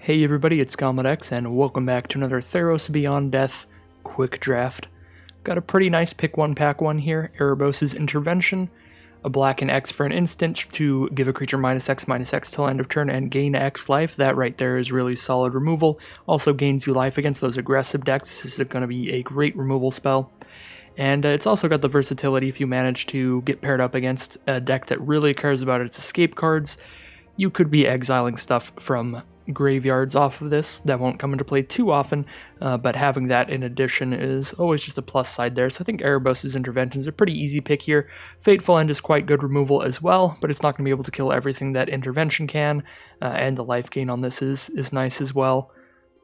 Hey everybody, it's GauntletX, and welcome back to another Theros Beyond Death quick draft. Got a pretty nice pick one pack one here, Erebos' Intervention, a black and X for an instant to give a creature -X/-X till end of turn and gain X life. That right there is really solid removal. Also gains you life against those aggressive decks. This is going to be a great removal spell. And it's also got the versatility if you manage to get paired up against a deck that really cares about its escape cards. You could be exiling stuff from graveyards off of this. That won't come into play too often, but having that in addition is always just a plus side there. So I think Erebos' Intervention is a pretty easy pick here. Fateful End is quite good removal as well, but it's not going to be able to kill everything that Intervention can, and the life gain on this is nice as well.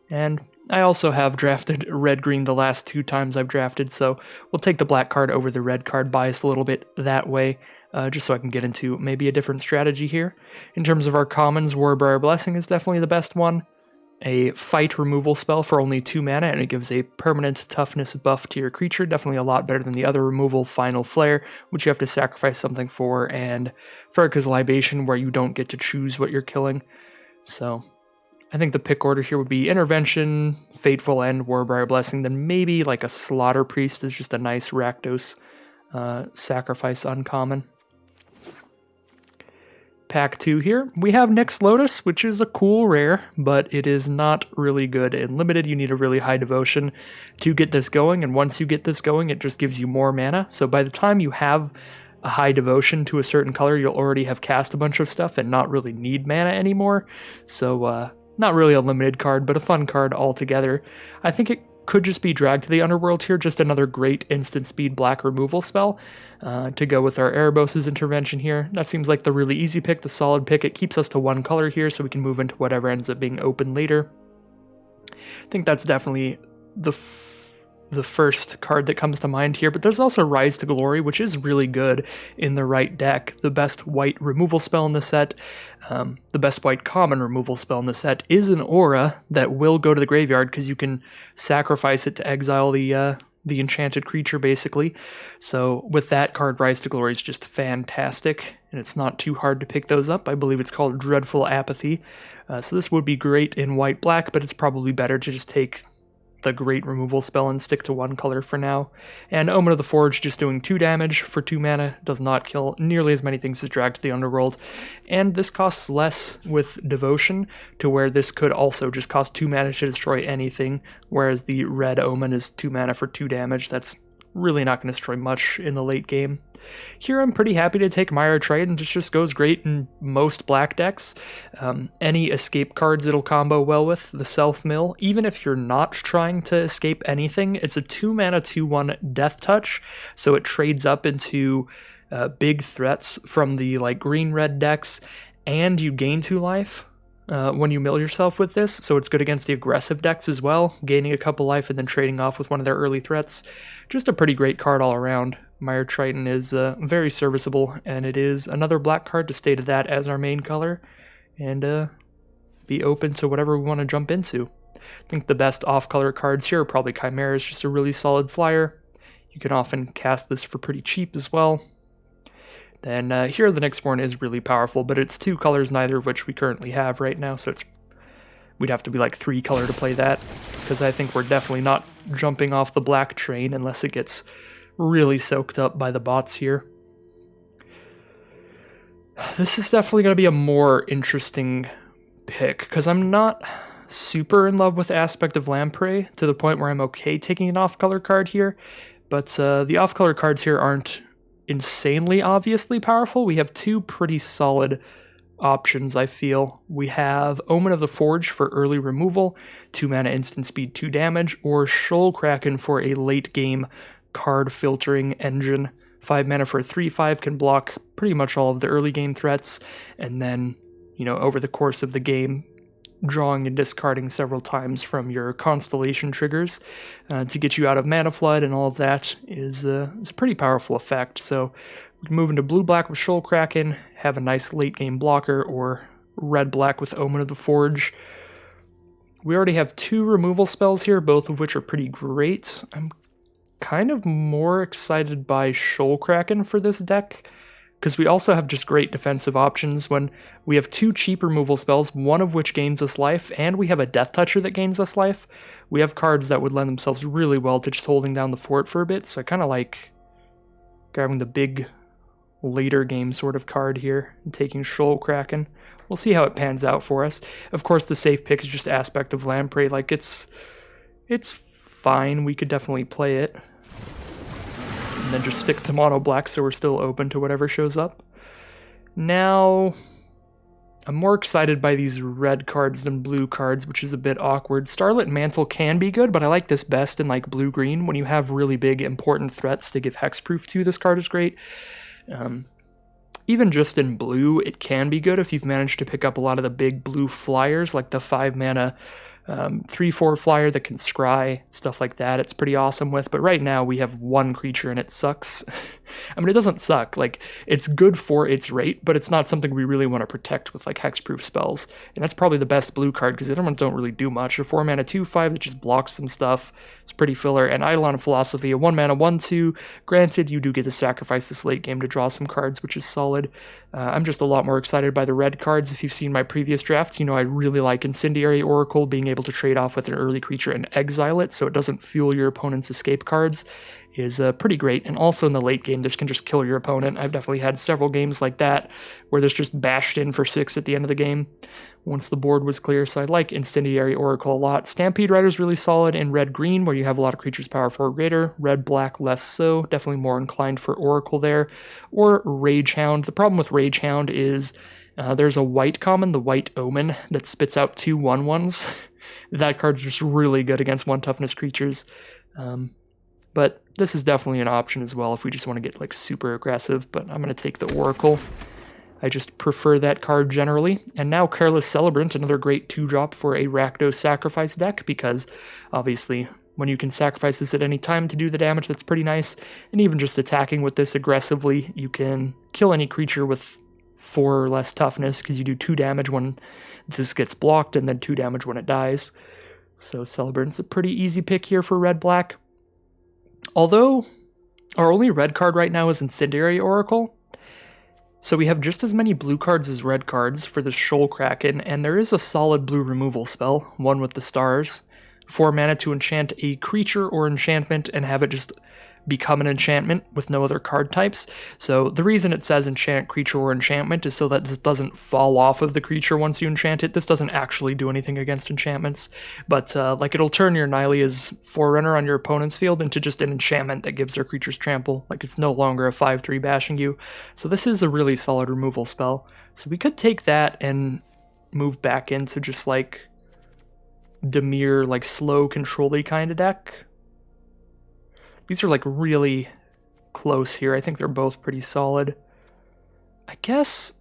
And I also have drafted red-green the last two times I've drafted, so we'll take the black card over the red card, bias a little bit that way, just so I can get into maybe a different strategy here. In terms of our commons, Warbriar Blessing is definitely the best one. A fight removal spell for only 2 mana, and it gives a permanent toughness buff to your creature. Definitely a lot better than the other removal, Final Flare, which you have to sacrifice something for, and Farka's Libation, where you don't get to choose what you're killing. So I think the pick order here would be Intervention, Fateful End, Warbriar Blessing, then maybe like a Slaughter Priest is just a nice Rakdos sacrifice uncommon. Pack 2 here, we have Nyx Lotus, which is a cool rare, but it is not really good in limited. You need a really high devotion to get this going, and once you get this going, it just gives you more mana. So by the time you have a high devotion to a certain color, you'll already have cast a bunch of stuff and not really need mana anymore. So not really a limited card, but a fun card altogether. I think it could just be dragged to the Underworld here, just another great instant speed black removal spell to go with our Erebos' Intervention here. That seems like the really easy pick, the solid pick. It keeps us to one color here, so we can move into whatever ends up being open later. I think that's definitely the first card that comes to mind here, but there's also Rise to Glory, which is really good in the right deck. The best white removal spell in the set, the best white common removal spell in the set is an aura that will go to the graveyard because you can sacrifice it to exile the enchanted creature, basically. So with that card, Rise to Glory is just fantastic, and it's not too hard to pick those up. I believe it's called Dreadful Apathy. So this would be great in white-black, but it's probably better to just take the great removal spell and stick to one color for now. And Omen of the Forge just doing 2 damage for 2 mana, does not kill nearly as many things as Drag to the Underworld, and this costs less with Devotion, to where this could also just cost 2 mana to destroy anything, whereas the red Omen is 2 mana for 2 damage. That's really not going to destroy much in the late game. Here I'm pretty happy to take Myra Triton. It just goes great in most black decks. Any escape cards it'll combo well with, the Self-Mill. Even if you're not trying to escape anything, it's a 2 mana 2/1 Death Touch, so it trades up into big threats from the like green-red decks, and you gain 2 life when you mill yourself with this, so it's good against the aggressive decks as well, gaining a couple life and then trading off with one of their early threats. Just a pretty great card all around. Myra Triton is very serviceable, and it is another black card to stay to that as our main color, and be open to whatever we want to jump into. I think the best off-color cards here are probably Chimera, is just a really solid flyer. You can often cast this for pretty cheap as well. Then here the Nyxborn is really powerful, but it's 2 colors, neither of which we currently have right now, so we'd have to be like 3 color to play that, because I think we're definitely not jumping off the black train unless it gets really soaked up by the bots here. This is definitely going to be a more interesting pick, because I'm not super in love with Aspect of Lamprey to the point where I'm okay taking an off-color card here, but the off-color cards here aren't insanely obviously powerful. We have 2 pretty solid options, I feel. We have Omen of the Forge for early removal, 2 mana instant speed, 2 damage, or Shoal Kraken for a late game card filtering engine. 5 mana for a 3/5 can block pretty much all of the early game threats, and then, over the course of the game, drawing and discarding several times from your constellation triggers to get you out of mana flood and all of that is a pretty powerful effect. So we can move into blue-black with Shoal Kraken, have a nice late game blocker, or red-black with Omen of the Forge. We already have 2 removal spells here, both of which are pretty great. I'm kind of more excited by Shoal Kraken for this deck, because we also have just great defensive options when we have 2 cheap removal spells, one of which gains us life, and we have a Death Toucher that gains us life. We have cards that would lend themselves really well to just holding down the fort for a bit, so I kind of like grabbing the big later game sort of card here and taking Shoal Kraken. We'll see how it pans out for us. Of course, the safe pick is just Aspect of Lamprey. Like, it's fine. We could definitely play it. And then just stick to mono black so we're still open to whatever shows up. Now, I'm more excited by these red cards than blue cards, which is a bit awkward. Starlit Mantle can be good, but I like this best in like blue-green. When you have really big, important threats to give hexproof to, this card is great. Even just in blue, it can be good if you've managed to pick up a lot of the big blue flyers, like the 5-mana 3/4 flyer that can scry, stuff like that. It's pretty awesome with, but right now we have 1 creature and it sucks. I mean, it doesn't suck. Like, it's good for its rate, but it's not something we really want to protect with like hexproof spells. And that's probably the best blue card because the other ones don't really do much. A 4-mana 2/5 that just blocks some stuff. It's pretty filler. And Eidolon Philosophy, a 1-mana 1/2. Granted, you do get to sacrifice this late game to draw some cards, which is solid. I'm just a lot more excited by the red cards. If you've seen my previous drafts, you know I really like Incendiary Oracle, being able to trade off with an early creature and exile it so it doesn't fuel your opponent's escape cards is pretty great. And also in the late game, this can just kill your opponent. I've definitely had several games like that where this just bashed in for 6 at the end of the game once the board was clear. So I like Incendiary Oracle a lot. Stampede Rider is really solid in red-green where you have a lot of creatures power 4 greater. Red-black less so. Definitely more inclined for Oracle there. Or Rage Hound. The problem with Rage Hound is there's a white common, the White Omen, that spits out 2 1/1s. That card's just really good against 1 toughness creatures. But this is definitely an option as well if we just want to get like super aggressive, but I'm going to take the Oracle. I just prefer that card generally. And now Careless Celebrant, another great 2-drop for a Rakdos Sacrifice deck, because obviously when you can sacrifice this at any time to do the damage, that's pretty nice. And even just attacking with this aggressively, you can kill any creature with 4 or less toughness, because you do 2 damage when this gets blocked and then 2 damage when it dies. So Celebrant's a pretty easy pick here for red-black. Although our only red card right now is Incendiary Oracle, so we have just as many blue cards as red cards for the Shoal Kraken, and there is a solid blue removal spell, one with the stars. 4 mana to enchant a creature or enchantment and have it just become an enchantment with no other card types. So the reason it says enchant creature or enchantment is so that this doesn't fall off of the creature once you enchant it. This doesn't actually do anything against enchantments, but like it'll turn your Nylea's Forerunner on your opponent's field into just an enchantment that gives their creatures trample. Like, it's no longer a 5/3 bashing you. So this is a really solid removal spell. So we could take that and move back into just like Dimir, like slow control-y kind of deck. These are like really close here. I think they're both pretty solid. I guess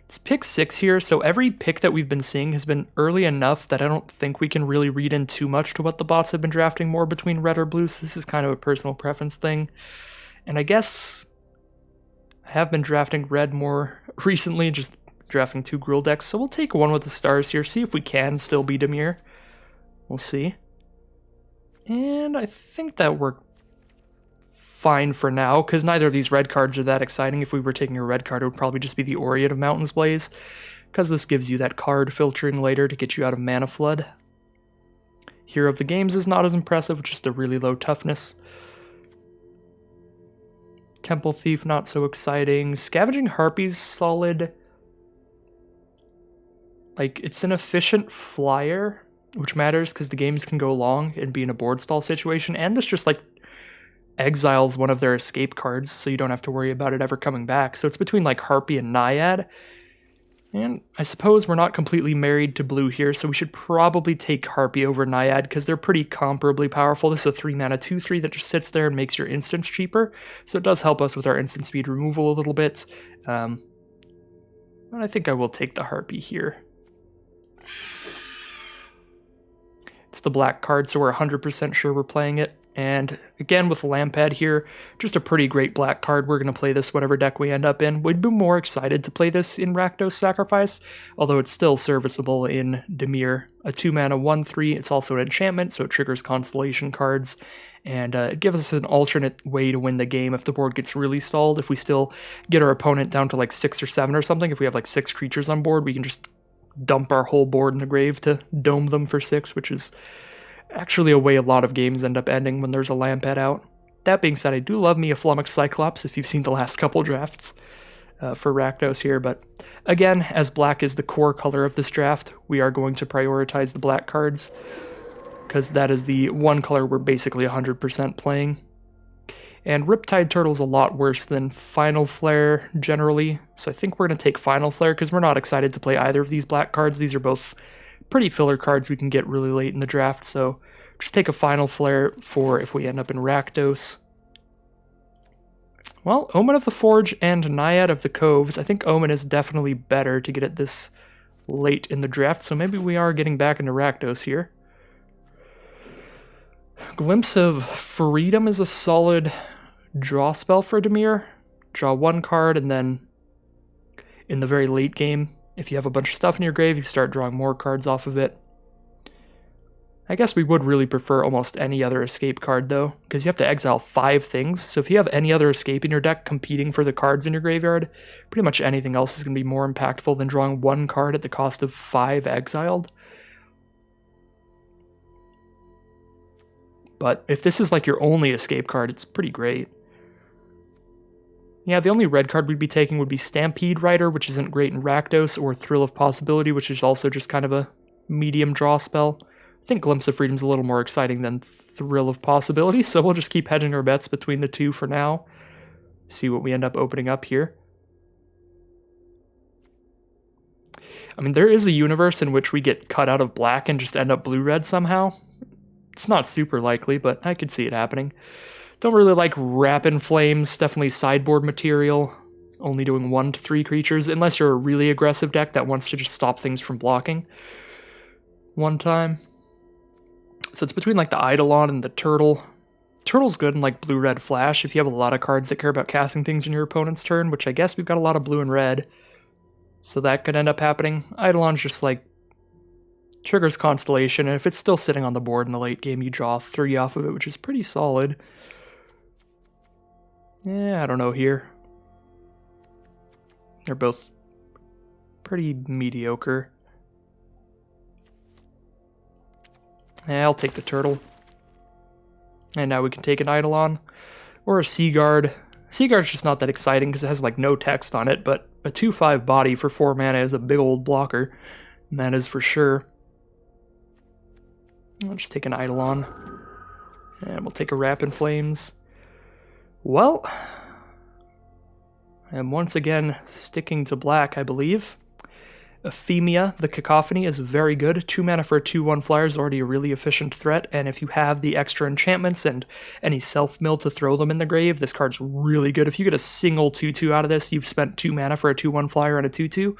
it's pick 6 here, so every pick that we've been seeing has been early enough that I don't think we can really read in too much to what the bots have been drafting more between red or blue, so this is kind of a personal preference thing. And I guess I have been drafting red more recently, just drafting 2 Gruul decks, so we'll take one with the stars here, see if we can still beat Dimir. We'll see. And I think that worked fine for now, because neither of these red cards are that exciting. If we were taking a red card, it would probably just be the Aureate of Mountain's Blaze, because this gives you that card filtering later to get you out of Mana Flood. Hero of the Games is not as impressive, just a really low toughness. Temple Thief, not so exciting. Scavenging Harpy's solid. Like, it's an efficient flyer, which matters because the games can go long and be in a board stall situation, and this just like exiles one of their escape cards, so you don't have to worry about it ever coming back. So it's between like Harpy and Naiad, and I suppose we're not completely married to blue here, so we should probably take Harpy over Naiad because they're pretty comparably powerful. This is a 3-mana 2/3 that just sits there and makes your instants cheaper, so it does help us with our instant speed removal a little bit. And I think I will take the Harpy here. It's the black card, so we're 100% sure we're playing it. And again, with Lampad here, just a pretty great black card. We're going to play this whatever deck we end up in. We'd be more excited to play this in Rakdos Sacrifice, although it's still serviceable in Dimir. A 2-mana 1/3, it's also an enchantment, so it triggers Constellation cards, and it gives us an alternate way to win the game if the board gets really stalled. If we still get our opponent down to like 6 or 7 or something, if we have like 6 creatures on board, we can just dump our whole board in the grave to dome them for 6, which is actually a way a lot of games end up ending when there's a Lampad out. That being said, I do love me a Flummox Cyclops if you've seen the last couple drafts for Rakdos here, but again, as black is the core color of this draft, we are going to prioritize the black cards because that is the one color we're basically 100% playing. And Riptide Turtle's a lot worse than Final Flare generally, so I think we're going to take Final Flare because we're not excited to play either of these black cards. These are both pretty filler cards we can get really late in the draft, so just take a Final Flare for if we end up in Rakdos. Well, Omen of the Forge and Naiad of the Coves. I think Omen is definitely better to get it this late in the draft, so maybe we are getting back into Rakdos here. Glimpse of Freedom is a solid draw spell for Dimir. Draw 1 card, and then in the very late game, if you have a bunch of stuff in your grave, you start drawing more cards off of it. I guess we would really prefer almost any other escape card, though, because you have to exile 5 things. So if you have any other escape in your deck competing for the cards in your graveyard, pretty much anything else is going to be more impactful than drawing 1 card at the cost of 5 exiled. But if this is like your only escape card, it's pretty great. Yeah, the only red card we'd be taking would be Stampede Rider, which isn't great in Rakdos, or Thrill of Possibility, which is also just kind of a medium draw spell. I think Glimpse of Freedom's a little more exciting than Thrill of Possibility, so we'll just keep hedging our bets between the two for now. See what we end up opening up here. I mean, there is a universe in which we get cut out of black and just end up blue-red somehow. It's not super likely, but I could see it happening. Don't really like Rapid Flames, definitely sideboard material, only doing 1 to 3 creatures, unless you're a really aggressive deck that wants to just stop things from blocking one time. So it's between like the Eidolon and the Turtle. Turtle's good in like blue-red flash if you have a lot of cards that care about casting things in your opponent's turn, which I guess we've got a lot of blue and red, so that could end up happening. Eidolon's just like triggers Constellation, and if it's still sitting on the board in the late game, you draw 3 off of it, which is pretty solid. Yeah, I don't know here. They're both pretty mediocre. Yeah, I'll take the Turtle. And now we can take an Eidolon or a Seaguard. Seaguard's just not that exciting because it has like no text on it, but a 2/5 body for 4 mana is a big old blocker, and that is for sure. I'll just take an Eidolon. And we'll take a Rapid Flames. Well, I'm once again sticking to black, I believe. Ephemia, the Cacophony, is very good. 2 mana for a 2/1 flyer is already a really efficient threat, and if you have the extra enchantments and any self-mill to throw them in the grave, this card's really good. If you get a single 2/2 out of this, you've spent 2 mana for a 2/1 flyer and a 2/2,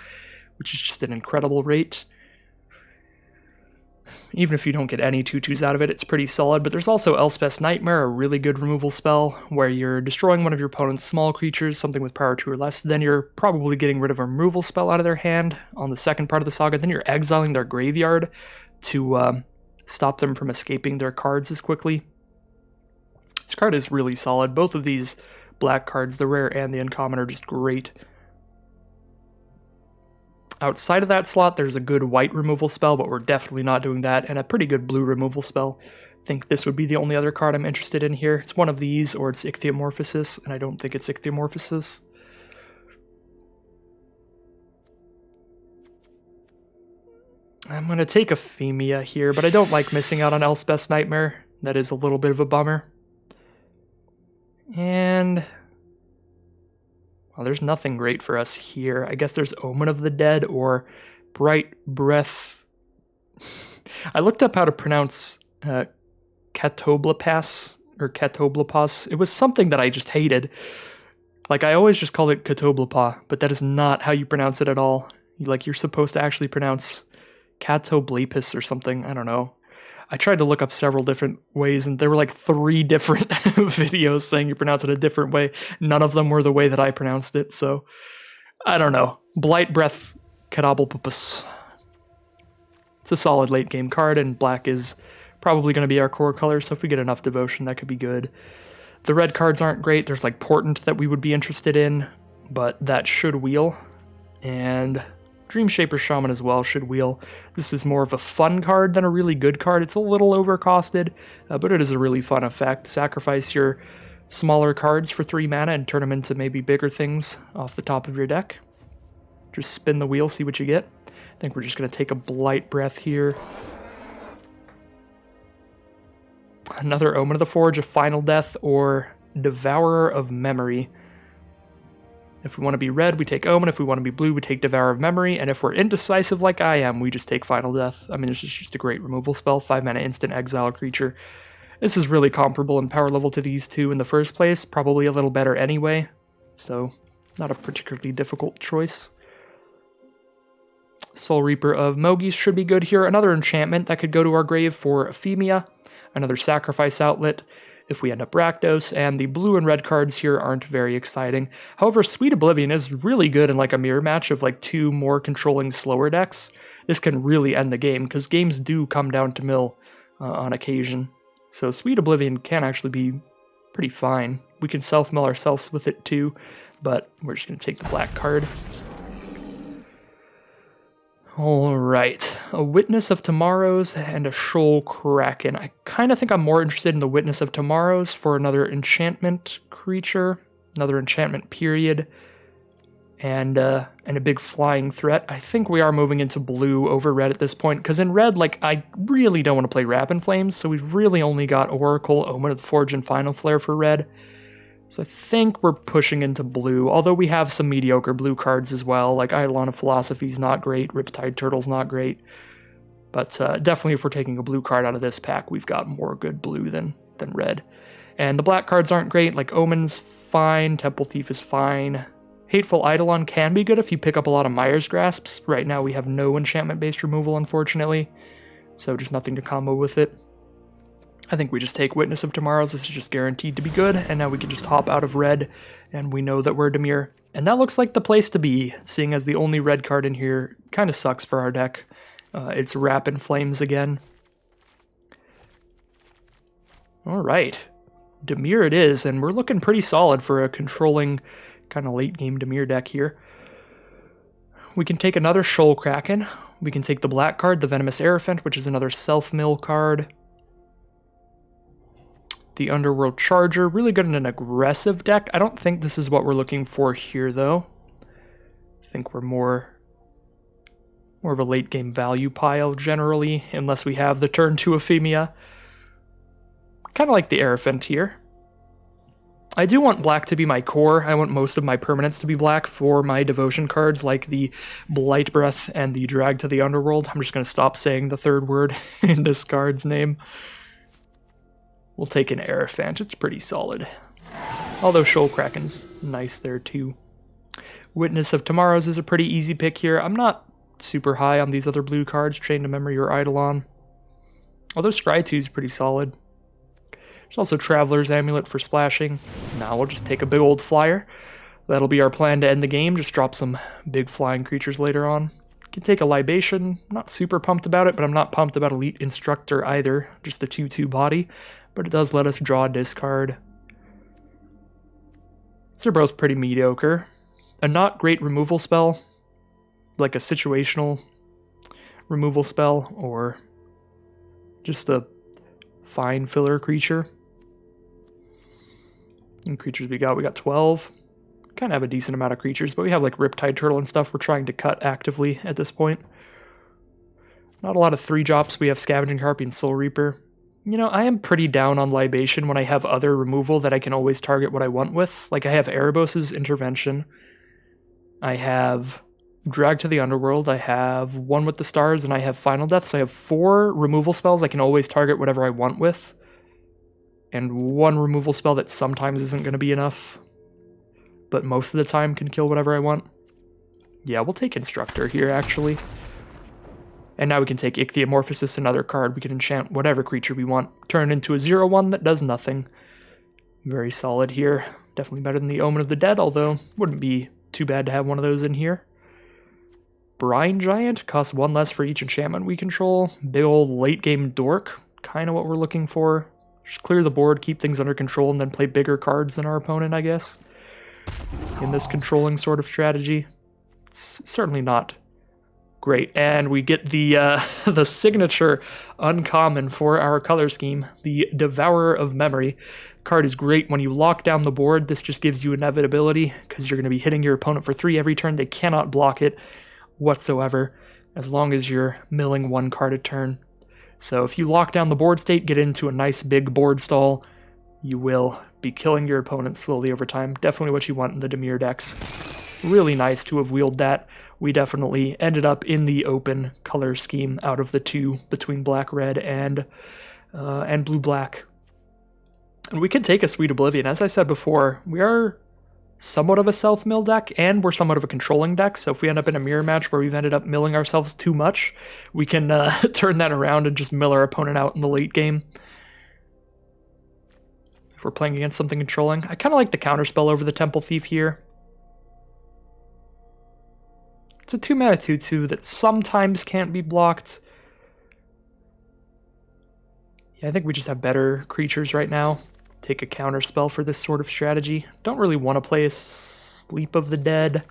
which is just an incredible rate. Even if you don't get any 2/2s out of it, it's pretty solid, but there's also Elspeth's Nightmare, a really good removal spell, where you're destroying one of your opponent's small creatures, something with power 2 or less, then you're probably getting rid of a removal spell out of their hand on the second part of the saga, then you're exiling their graveyard to stop them from escaping their cards as quickly. This card is really solid. Both of these black cards, the rare and the uncommon, are just great. Outside of that slot, there's a good white removal spell, but we're definitely not doing that, and a pretty good blue removal spell. I think this would be the only other card I'm interested in here. It's one of these, or it's Ichthyomorphosis, and I don't think it's Ichthyomorphosis. I'm going to take Ephemia here, but I don't like missing out on Elspeth's Nightmare. That is a little bit of a bummer. And well, there's nothing great for us here. I guess there's Omen of the Dead or Bright Breath. I looked up how to pronounce Catoblepas or Catoblepas. It was something that I just hated. Like, I always just called it Catoblepa, but that is not how you pronounce it at all. Like, you're supposed to actually pronounce Catoblepis or something. I don't know. I tried to look up several different ways, and there were like 3 different videos saying you pronounce it a different way. None of them were the way that I pronounced it, so I don't know. Blight Breath Kadabblpupus. It's a solid late game card, and black is probably going to be our core color, so if we get enough devotion, that could be good. The red cards aren't great. There's like Portent that we would be interested in, but that should wheel. And Dreamshaper Shaman as well should wheel. This is more of a fun card than a really good card. It's a little overcosted, but it is a really fun effect. Sacrifice your smaller cards for 3 mana and turn them into maybe bigger things off the top of your deck. Just spin the wheel, see what you get. I think we're just going to take a Blight Breath here. Another Omen of the Forge, a Final Death, or Devourer of Memory. If we want to be red, we take Omen. If we want to be blue, we take Devourer of Memory. And if we're indecisive like I am, we just take Final Death. I mean, this is just a great removal spell. 5 mana instant exile creature. This is really comparable in power level to these two in the first place. Probably a little better anyway. So, not a particularly difficult choice. Soul Reaper of Mogis should be good here. Another enchantment that could go to our grave for Ephemia. Another sacrifice outlet if we end up Rakdos, and the blue and red cards here aren't very exciting. However, Sweet Oblivion is really good in like a mirror match of like 2 more controlling slower decks. This can really end the game, because games do come down to mill on occasion. So Sweet Oblivion can actually be pretty fine. We can self-mill ourselves with it too, but we're just going to take the black card. Alright, a Witness of Tomorrows and a Shoal Kraken. I kind of think I'm more interested in the Witness of Tomorrows for another enchantment creature, another enchantment period, and a big flying threat. I think we are moving into blue over red at this point, because in red, like, I really don't want to play Rapid Flames, so we've really only got Oracle, Omen of the Forge, and Final Flare for red. So I think we're pushing into blue, although we have some mediocre blue cards as well, like Eidolon of Philosophy's not great, Riptide Turtle's not great, but definitely if we're taking a blue card out of this pack, we've got more good blue than red. And the black cards aren't great, like Omen's fine, Temple Thief is fine. Hateful Eidolon can be good if you pick up a lot of Mire's Grasps. Right now we have no enchantment-based removal, unfortunately, so just nothing to combo with it. I think we just take Witness of Tomorrows. This is just guaranteed to be good, and now we can just hop out of red, and we know that we're Dimir. And that looks like the place to be, seeing as the only red card in here kind of sucks for our deck. It's Rapid Flames again. Alright, Dimir it is, and we're looking pretty solid for a controlling kind of late game Dimir deck here. We can take another Shoal Kraken. We can take the black card, the Venomous Aerophant, which is another self-mill card. The Underworld Charger, really good in an aggressive deck. I don't think this is what we're looking for here, though. I think we're more of a late game value pile, generally, unless we have the turn 2 Ephemia. Kind of like the Aerophant here. I do want black to be my core. I want most of my permanents to be black for my devotion cards, like the Blight Breath and the Drag to the Underworld. I'm just going to stop saying the third word in this card's name. We'll take an Aerophant, it's pretty solid. Although Shoal Kraken's nice there too. Witness of Tomorrows is a pretty easy pick here. I'm not super high on these other blue cards, Chain to Memory or Eidolon. Although Scry 2 is pretty solid. There's also Traveler's Amulet for splashing. Now we'll just take a big old flyer. That'll be our plan to end the game, just drop some big flying creatures later on. Can take a Libation, not super pumped about it, but I'm not pumped about Elite Instructor either, just a 2/2 body. But it does let us draw a discard. These are both pretty mediocre. A not great removal spell, like a situational removal spell, or just a fine filler creature. And creatures we got 12. Kind of have a decent amount of creatures, but we have like Riptide Turtle and stuff we're trying to cut actively at this point. Not a lot of 3-drops. We have Scavenging Harpy, Soul Reaper. You know, I am pretty down on Libation when I have other removal that I can always target what I want with. Like, I have Erebos' Intervention. I have Drag to the Underworld. I have One with the Stars, and I have Final Death. So I have 4 removal spells I can always target whatever I want with. And 1 removal spell that sometimes isn't going to be enough, but most of the time can kill whatever I want. Yeah, we'll take Instructor here, actually. And now we can take Ichthyomorphosis, another card. We can enchant whatever creature we want. Turn it into a 0/1 that does nothing. Very solid here. Definitely better than the Omen of the Dead, although wouldn't be too bad to have one of those in here. Brine Giant costs 1 less for each enchantment we control. Big old late game dork. Kind of what we're looking for. Just clear the board, keep things under control, and then play bigger cards than our opponent, I guess. In this controlling sort of strategy. It's certainly not great. And we get the the signature uncommon for our color scheme, the Devourer of Memory. Card is great when you lock down the board. This just gives you inevitability because you're going to be hitting your opponent for 3 every turn. They cannot block it whatsoever as long as you're milling 1 card a turn. So if you lock down the board state, get into a nice big board stall, you will be killing your opponent slowly over time. Definitely what you want in the Dimir decks. Really nice to have wheeled that. We definitely ended up in the open color scheme out of the 2 between black-red and blue-black. And we can take a Sweet Oblivion. As I said before, we are somewhat of a self-mill deck, and we're somewhat of a controlling deck, so if we end up in a mirror match where we've ended up milling ourselves too much, we can turn that around and just mill our opponent out in the late game. If we're playing against something controlling. I kind of like the counterspell over the Temple Thief here. It's a 2-mana 2/2 that sometimes can't be blocked. Yeah, I think we just have better creatures right now. Take a counterspell for this sort of strategy. Don't really want to play a Sleep of the Dead.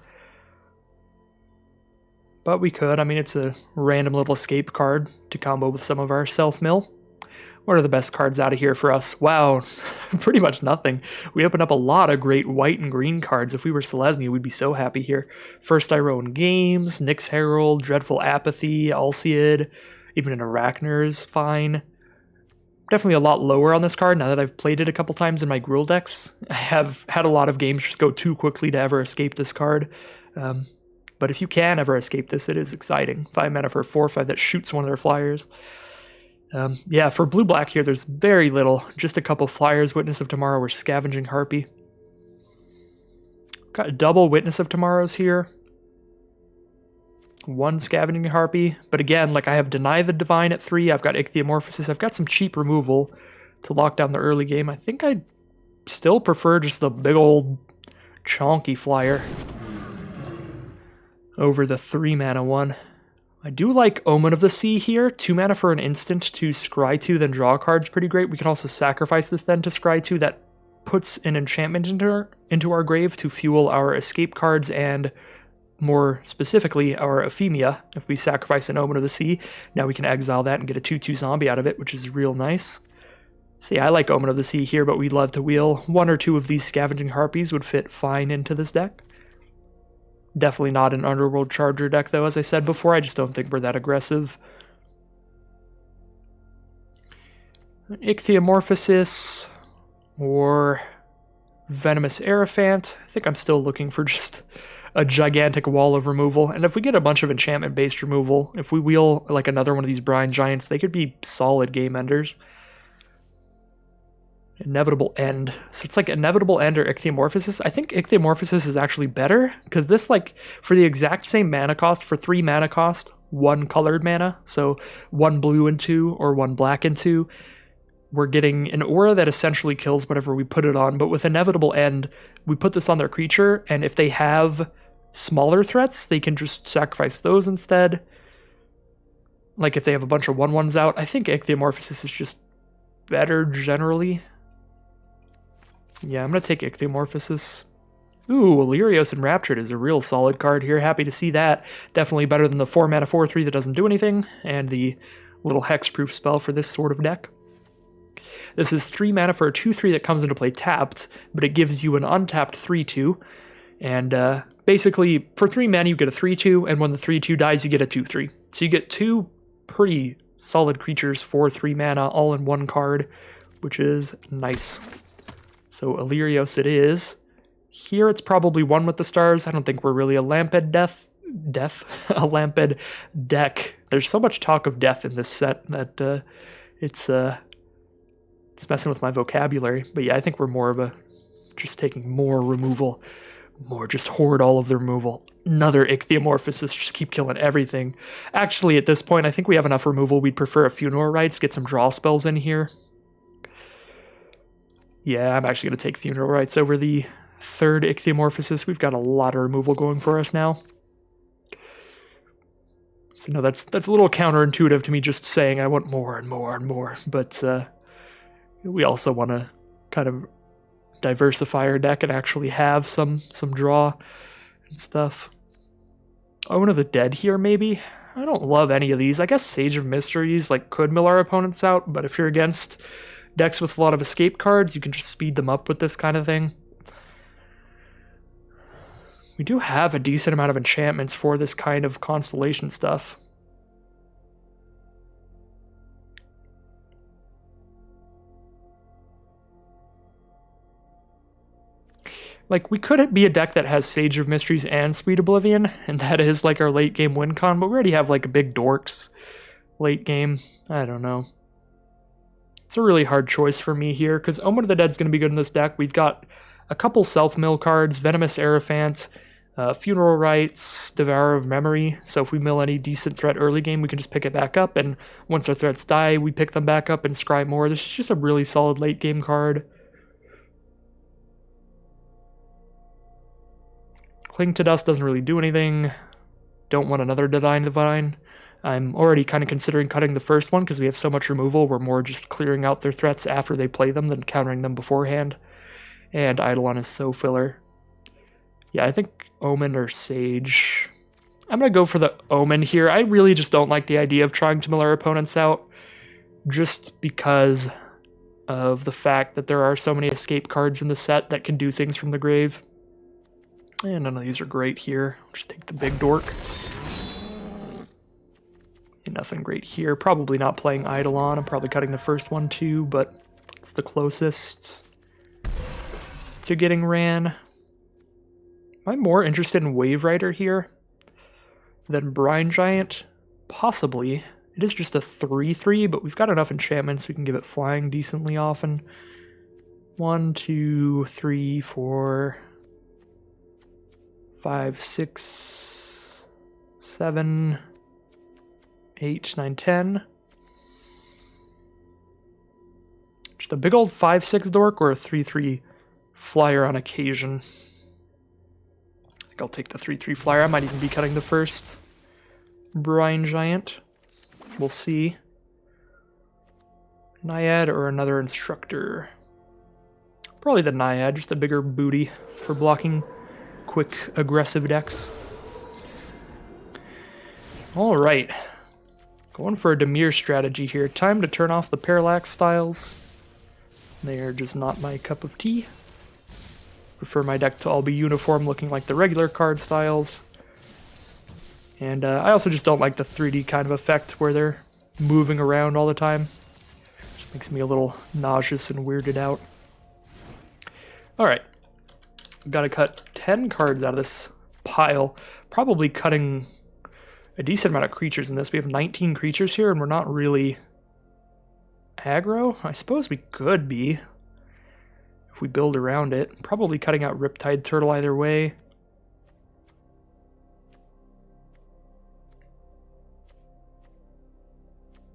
But we could. I mean, it's a random little escape card to combo with some of our self-mill. What are the best cards out of here for us? Wow, pretty much nothing. We opened up a lot of great white and green cards. If we were Selesnya, we'd be so happy here. First Iroan Games, Nyx Herald, Dreadful Apathy, Alseid, even an Arachner is fine. Definitely a lot lower on this card now that I've played it a couple times in my Gruul decks. I have had a lot of games just go too quickly to ever escape this card. But if you can ever escape this, it is exciting. 5 mana for a 4/5 that shoots one of their flyers. Yeah, for blue-black here, there's very little. Just a couple flyers. Witness of Tomorrow or Scavenging Harpy. Got a double Witness of Tomorrows here. 1 Scavenging Harpy. But again, like I have Deny the Divine at 3. I've got Ichthyomorphosis. I've got some cheap removal to lock down the early game. I think I'd still prefer just the big old chonky flyer over the 3-mana one. I do like Omen of the Sea here. 2 mana for an instant to scry 2, then draw a card's pretty great. We can also sacrifice this then to scry 2. That puts an enchantment into our grave to fuel our escape cards and, more specifically, our Ephemia. If we sacrifice an Omen of the Sea, now we can exile that and get a 2/2 zombie out of it, which is real nice. See, I like Omen of the Sea here, but we'd love to wheel 1 or 2 of these Scavenging Harpies would fit fine into this deck. Definitely not an Underworld Charger deck, though, as I said before. I just don't think we're that aggressive. Ichthyomorphosis or Venomous Aerophant. I think I'm still looking for just a gigantic wall of removal. And if we get a bunch of enchantment-based removal, if we wheel like another one of these Brine Giants, they could be solid game enders. Inevitable End. So it's like Inevitable End or Ichthyomorphosis. I think Ichthyomorphosis is actually better, because this, like, for the exact same mana cost, for 3 mana cost, 1 colored mana, so 1 blue and 2, or 1 black and 2, we're getting an aura that essentially kills whatever we put it on. But with Inevitable End, we put this on their creature, and if they have smaller threats, they can just sacrifice those instead. Like if they have a bunch of 1/1s out, I think Ichthyomorphosis is just better generally. Yeah, I'm going to take Ichthyomorphosis. Ooh, Illyrios Enraptured is a real solid card here. Happy to see that. Definitely better than the 4 mana 4/3 that doesn't do anything, and the little hexproof spell for this sort of deck. This is 3 mana for a 2/3 that comes into play tapped, but it gives you an untapped 3/2. And basically, for 3 mana, you get a 3/2, and when the 3/2 dies, you get a 2/3. So you get 2 pretty solid creatures for 3 mana, all in 1 card, which is nice. So Illyrios it is. Here it's probably 1 with the stars. I don't think we're really a Lamped a Lamped deck. There's so much talk of death in this set that it's messing with my vocabulary. But yeah, I think we're more of a just taking more removal, More, just hoard all of the removal. Another Ichthyomorphosis, just keep killing everything. Actually, at this point, I think we have enough removal. We'd prefer a Funeral Rites, get some draw spells in here. Yeah, I'm actually going to take Funeral Rites over the third Ichthyomorphosis. We've got a lot of removal going for us now. So no, that's a little counterintuitive to me just saying I want more and more and more. But we also want to kind of diversify our deck and actually have some draw and stuff. Omen of the Dead here, maybe? I don't love any of these. I guess Sage of Mysteries like could mill our opponents out, but if you're against decks with a lot of escape cards, you can just speed them up with this kind of thing. We do have a decent amount of enchantments for this kind of constellation stuff. Like, we could be a deck that has Sage of Mysteries and Sweet Oblivion, and that is like our late game win con, but we already have like a big Dorks late game. I don't know. It's a really hard choice for me here, because Omen of the Dead is going to be good in this deck. We've got a couple self-mill cards, Venomous Aerophant, Funeral Rites, Devourer of Memory, so if we mill any decent threat early game, we can just pick it back up, and once our threats die, we pick them back up and scry more. This is just a really solid late game card. Cling to Dust doesn't really do anything. Don't want another Divine. I'm already kind of considering cutting the first one because we have so much removal. We're more just clearing out their threats after they play them than countering them beforehand. And Eidolon is so filler. Yeah, I think Omen or Sage. I'm going to go for the Omen here. I really just don't like the idea of trying to mill our opponents out just because of the fact that there are so many escape cards in the set that can do things from the grave. And none of these are great here. I'll just take the big dork. And nothing great here. Probably not playing Eidolon. I'm probably cutting the first one too, but it's the closest to getting ran. Am I more interested in Wave Rider here than Brine Giant? Possibly. It is just a 3/3, but we've got enough enchantments we can give it flying decently often. 1, 2, 3, 4... 5, 6, 7, 8, 9, 10. Just a big old 5/6 dork or a 3/3 flyer on occasion. I think I'll take the 3/3 flyer. I might even be cutting the first Brine Giant. We'll see. Naiad or another Instructor. Probably the Naiad, just a bigger booty for blocking quick, aggressive decks. Alright. Going for a Dimir strategy here. Time to turn off the Parallax styles. They are just not my cup of tea. Prefer my deck to all be uniform, looking like the regular card styles. And I also just don't like the 3D kind of effect where they're moving around all the time. Just makes me a little nauseous and weirded out. Alright. Got to cut 10 cards out of this pile. Probably cutting a decent amount of creatures in this. We have 19 creatures here, and we're not really aggro. I suppose we could be if we build around it. Probably cutting out Riptide Turtle either way.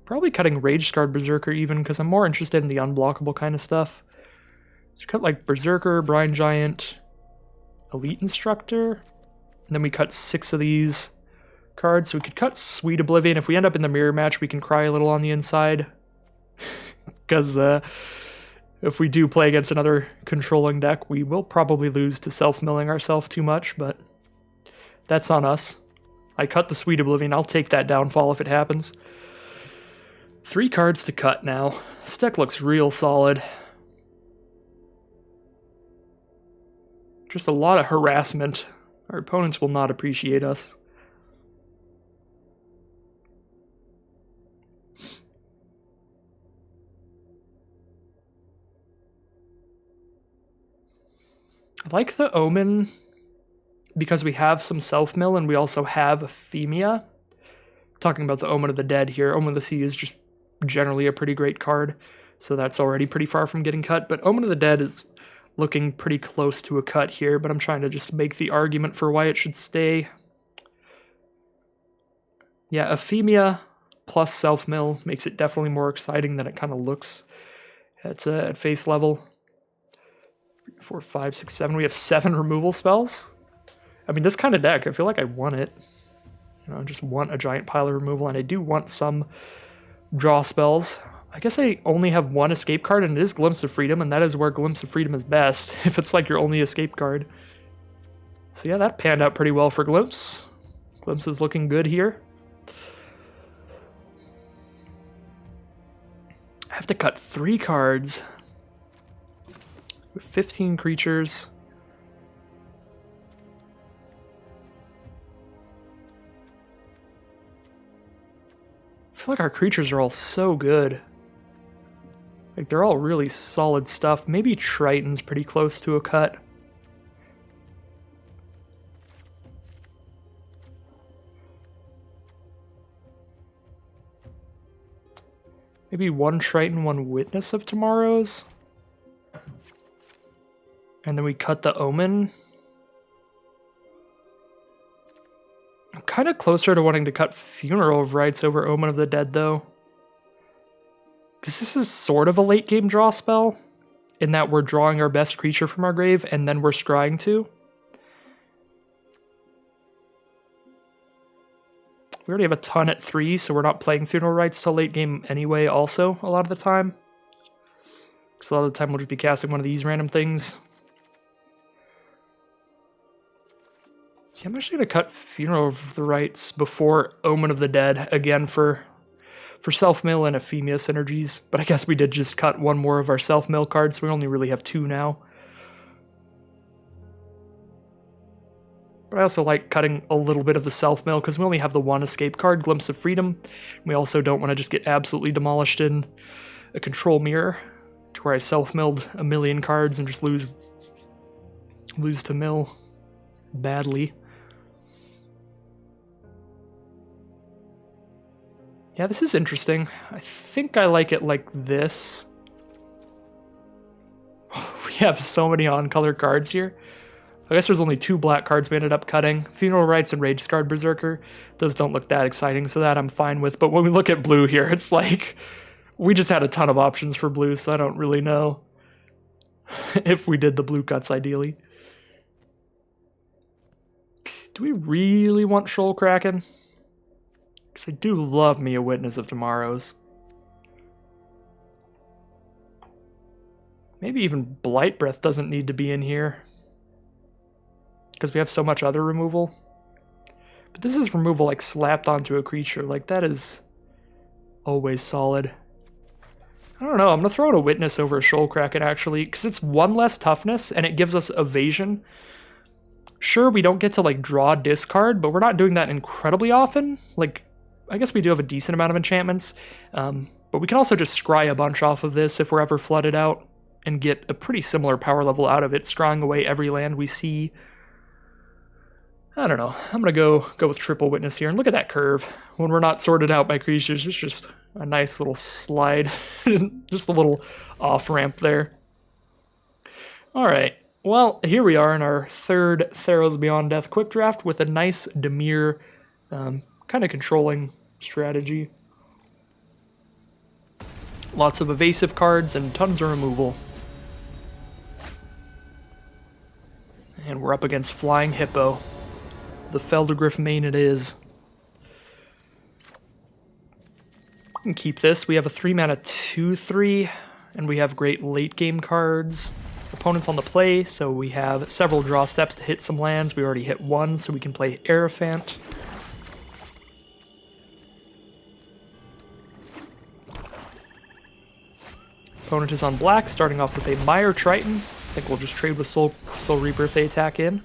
Probably cutting Rage Scarred Berserker even, because I'm more interested in the unblockable kind of stuff. So cut like Berserker, Brine Giant, Elite Instructor, and then we cut 6 of these cards. So we could cut Sweet Oblivion. If we end up in the mirror match, we can cry a little on the inside. Because if we do play against another controlling deck, we will probably lose to self-milling ourselves too much, but that's on us. I cut the Sweet Oblivion. I'll take that downfall if it happens. 3 cards to cut now. This deck looks real solid. Just a lot of harassment. Our opponents will not appreciate us. I like the Omen because we have some self-mill and we also have Ephemia. Talking about the Omen of the Dead here. Omen of the Sea is just generally a pretty great card, so that's already pretty far from getting cut. But Omen of the Dead is looking pretty close to a cut here, but I'm trying to just make the argument for why it should stay. Yeah, Ephemia plus self-mill makes it definitely more exciting than it kind of looks at face level. 4, 5, 6, 7. We have 7 removal spells. I mean, this kind of deck, I feel like I want it. You know, I just want a giant pile of removal, and I do want some draw spells. I guess I only have 1 escape card, and it is Glimpse of Freedom, and that is where Glimpse of Freedom is best, if it's like your only escape card. So yeah, that panned out pretty well for Glimpse. Glimpse is looking good here. I have to cut 3 cards with 15 creatures. I feel like our creatures are all so good. Like, they're all really solid stuff. Maybe Triton's pretty close to a cut. Maybe 1 Triton, 1 Witness of Tomorrow's. And then we cut the Omen. I'm kind of closer to wanting to cut Funeral of Rites over Omen of the Dead, though. Because this is sort of a late game draw spell, in that we're drawing our best creature from our grave, and then we're scrying too. We already have a ton at 3, so we're not playing Funeral Rites till late game anyway, also, a lot of the time. Because a lot of the time we'll just be casting one of these random things. Yeah, I'm actually going to cut Funeral of the Rites before Omen of the Dead, again for self-mill and Ephemia synergies. But I guess we did just cut 1 more of our self-mill cards, so we only really have 2 now. But I also like cutting a little bit of the self-mill because we only have the 1 escape card, Glimpse of Freedom. We also don't want to just get absolutely demolished in a control mirror to where I self-milled a million cards and just lose to mill badly. Yeah, this is interesting. I think I like it like this. We have so many on-color cards here. I guess there's only 2 black cards we ended up cutting. Funeral Rites and Rage-Scarred Berserker. Those don't look that exciting, so that I'm fine with. But when we look at blue here, it's like we just had a ton of options for blue, so I don't really know if we did the blue cuts ideally. Do we really want Shoal Kraken? Because I do love me a Witness of Tomorrow's. Maybe even Blight Breath doesn't need to be in here, because we have so much other removal. But this is removal like slapped onto a creature. Like, that is always solid. I don't know, I'm going to throw out a Witness over a Shoal Kraken actually, because it's 1 less toughness and it gives us evasion. Sure, we don't get to like draw discard, but we're not doing that incredibly often. Like, I guess we do have a decent amount of enchantments, but we can also just scry a bunch off of this if we're ever flooded out and get a pretty similar power level out of it, scrying away every land we see. I don't know. I'm going to go with Triple Witness here. And look at that curve. When we're not sorted out by creatures, it's just a nice little slide. Just a little off-ramp there. All right. Well, here we are in our 3rd Theros Beyond Death quick draft with a nice Dimir kind of controlling strategy. Lots of evasive cards and tons of removal. And we're up against Flying Hippo. The Feldergriff main it is. We can keep this. We have a 3-mana 2/3, and we have great late game cards. Opponents on the play, so we have several draw steps to hit some lands. We already hit 1, so we can play Aerophant. Opponent is on black, starting off with a Mire Triton. I think we'll just trade with Soul Reaper if they attack in.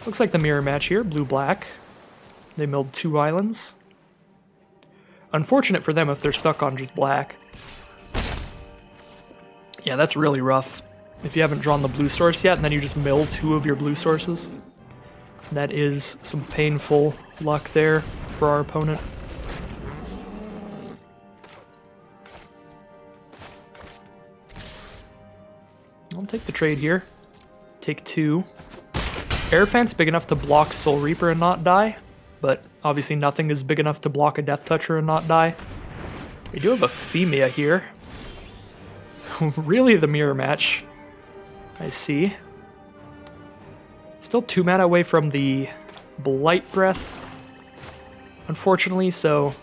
Looks like the mirror match here, blue-black. They milled 2 islands. Unfortunate for them if they're stuck on just black. Yeah, that's really rough. If you haven't drawn the blue source yet, and then you just mill 2 of your blue sources. That is some painful luck there for our opponent. I'll take the trade here. Take 2. Aerophant's big enough to block Soul Reaper and not die, but obviously nothing is big enough to block a Death Toucher and not die. We do have a Femia here. Really the mirror match. I see. Still 2 mana away from the Blight Breath, unfortunately, so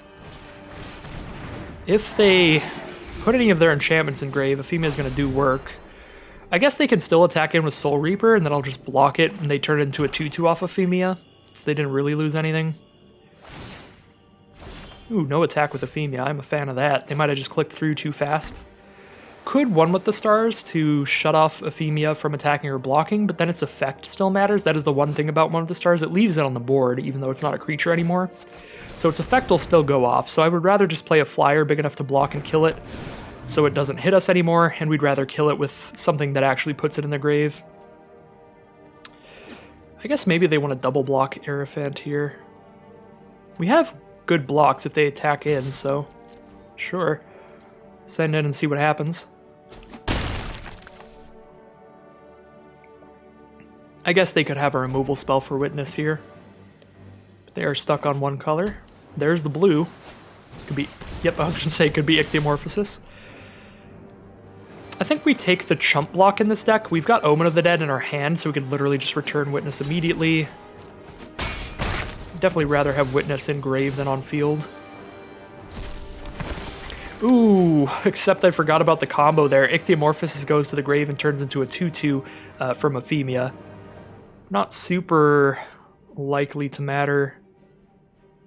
if they put any of their enchantments in grave, Ephemia is going to do work. I guess they can still attack in with Soul Reaper, and then I'll just block it, and they turn it into a 2-2 off Ephemia, so they didn't really lose anything. Ooh, no attack with Ephemia. I'm a fan of that. They might have just clicked through too fast. Could one with the stars to shut off Ephemia from attacking or blocking, but then its effect still matters. That is the one thing about one of the stars. It leaves it on the board, even though it's not a creature anymore. So its effect will still go off. So I would rather just play a flyer big enough to block and kill it, so it doesn't hit us anymore, and we'd rather kill it with something that actually puts it in the grave. I guess maybe they want to double block Aerophant here. We have good blocks if they attack in, so sure. Send in and see what happens. I guess they could have a removal spell for Witness here. But they are stuck on one color. There's the blue. Could be, yep, I was gonna say could be Ichthyomorphosis. I think we take the chump block in this deck. We've got Omen of the Dead in our hand, so we could literally just return Witness immediately. Definitely rather have Witness in grave than on field. Ooh, except I forgot about the combo there. Ichthyomorphosis goes to the grave and turns into a 2-2 from Ephemia. Not super likely to matter,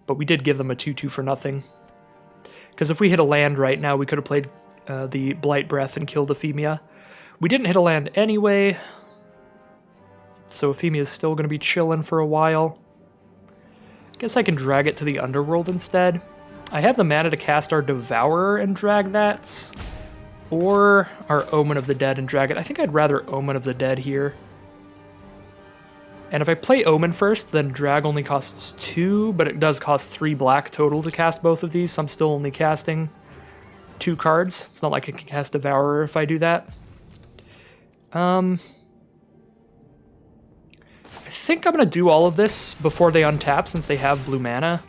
but we did give them a 2-2 for nothing. Because if we hit a land right now, we could have played the Blight Breath and killed Ephemia. We didn't hit a land anyway, so Ephemia is still going to be chilling for a while. I guess I can drag it to the Underworld instead. I have the mana to cast our Devourer and drag that, or our Omen of the Dead and drag it. I think I'd rather Omen of the Dead here. And if I play Omen first, then drag only costs 2, but it does cost 3 black total to cast both of these, so I'm still only casting 2 cards. It's not like I can cast Devourer if I do that. I think I'm going to do all of this before they untap, since they have blue mana.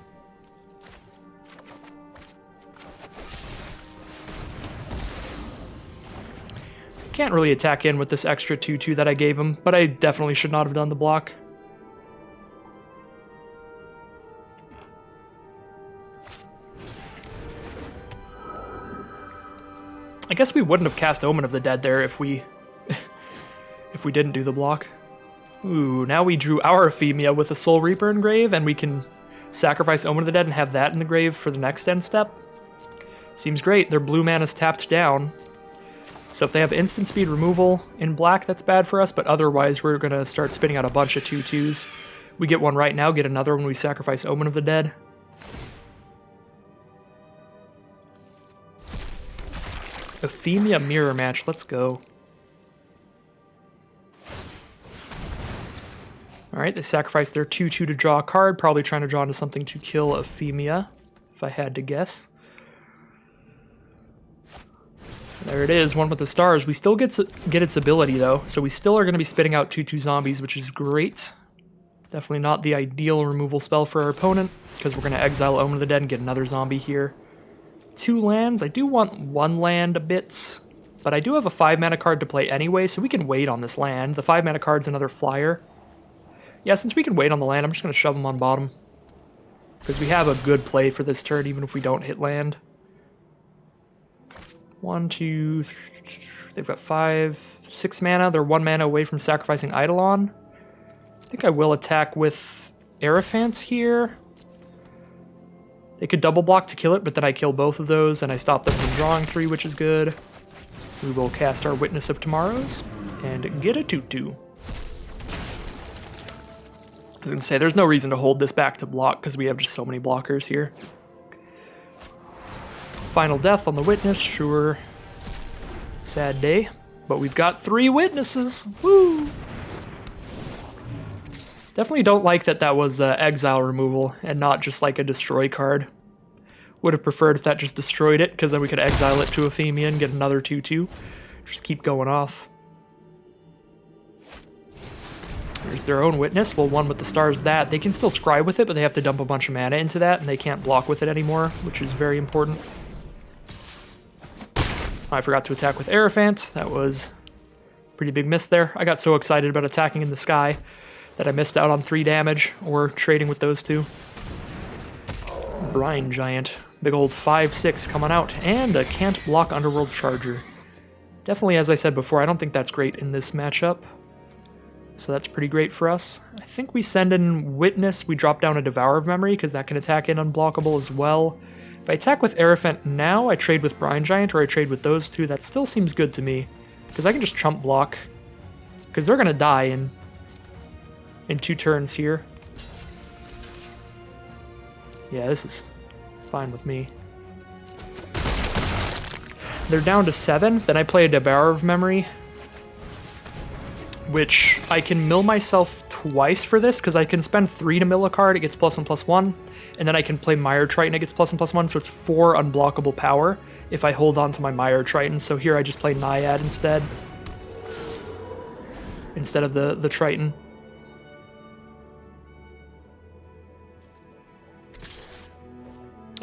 Can't really attack in with this extra 2-2 that I gave him, but I definitely should not have done the block. I guess we wouldn't have cast Omen of the Dead there if we if we didn't do the block. Ooh, now we drew our Ephemia with a Soul Reaper in grave, and we can sacrifice Omen of the Dead and have that in the grave for the next end step. Seems great. Their blue mana's tapped down. So if they have instant speed removal in black, that's bad for us, but otherwise we're going to start spinning out a bunch of 2-2s. We get one right now, get another when we sacrifice Omen of the Dead. Ephemia mirror match, let's go. Alright, they sacrificed their 2-2 to draw a card, probably trying to draw into something to kill Ephemia, if I had to guess. There it is, one with the stars. We still get its ability, though, so we still are going to be spitting out 2-2 zombies, which is great. Definitely not the ideal removal spell for our opponent, because we're going to exile Omen of the Dead and get another zombie here. 2 lands. I do want 1 land a bit, but I do have a 5-mana card to play anyway, so we can wait on this land. The 5-mana card's another flyer. Yeah, since we can wait on the land, I'm just going to shove them on bottom, because we have a good play for this turn, even if we don't hit land. 1, 2, 3, they've got 5, 6 mana. They're 1 mana away from sacrificing Eidolon. I think I will attack with Aerophant here. They could double block to kill it, but then I kill both of those, and I stop them from drawing 3, which is good. We will cast our Witness of Tomorrows and get a 2-2. I was going to say, there's no reason to hold this back to block, because we have just so many blockers here. Final death on the Witness, sure. Sad day. But we've got 3 witnesses. Woo! Definitely don't like that that was exile removal and not just like a destroy card. Would have preferred if that just destroyed it, because then we could exile it to Ephemia and get another 2-2. Just keep going off. There's their own witness. Well, one with the stars that. They can still scry with it, but they have to dump a bunch of mana into that, and they can't block with it anymore, which is very important. I forgot to attack with Aerophant. That was a pretty big miss there. I got so excited about attacking in the sky that I missed out on 3 damage, or trading with those two. Brine Giant. Big old 5/6 coming out, and a can't block Underworld Charger. Definitely, as I said before, I don't think that's great in this matchup. So that's pretty great for us. I think we send in Witness, we drop down a Devourer of Memory, because that can attack in unblockable as well. If I attack with Aerophant now, I trade with Brine Giant, or I trade with those two. That still seems good to me, because I can just chump block, because they're going to die in 2 turns here. Yeah, this is fine with me. They're down to 7, then I play a Devourer of Memory, which I can mill myself twice for this, because I can spend 3 to mill a card, it gets +1/+1, and then I can play Mire Triton, it gets +1/+1, so it's 4 unblockable power if I hold on to my Mire Triton. So here I just play Naiad instead of the Triton.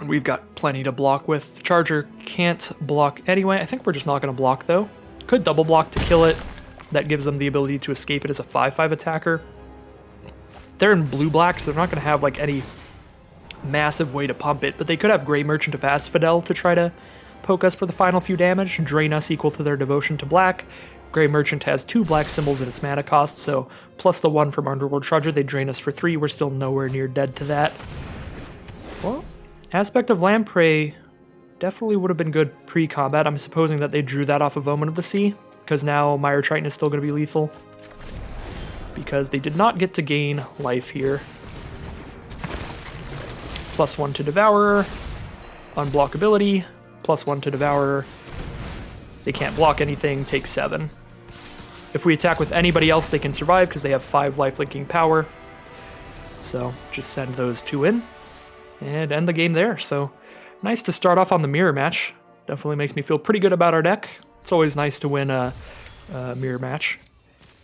We've got plenty to block with. The Charger can't block anyway. I think we're just not going to block, though. Could double block to kill it. That gives them the ability to escape it as a 5/5 attacker. They're in blue-black, so they're not going to have like any massive way to pump it, but they could have Grey Merchant of Asphodel to try to poke us for the final few damage, drain us equal to their devotion to black. Grey Merchant has 2 black symbols in its mana cost, so plus the 1 from Underworld Charger, they drain us for 3. We're still nowhere near dead to that. Well, Aspect of Lamprey definitely would have been good pre-combat. I'm supposing that they drew that off of Omen of the Sea, because now Mire Triton is still going to be lethal. Because they did not get to gain life here. +1 to Devourer, unblockability, +1 to Devourer. They can't block anything, take 7. If we attack with anybody else, they can survive because they have 5 lifelinking power. So just send those 2 in and end the game there. So nice to start off on the mirror match. Definitely makes me feel pretty good about our deck. It's always nice to win a mirror match.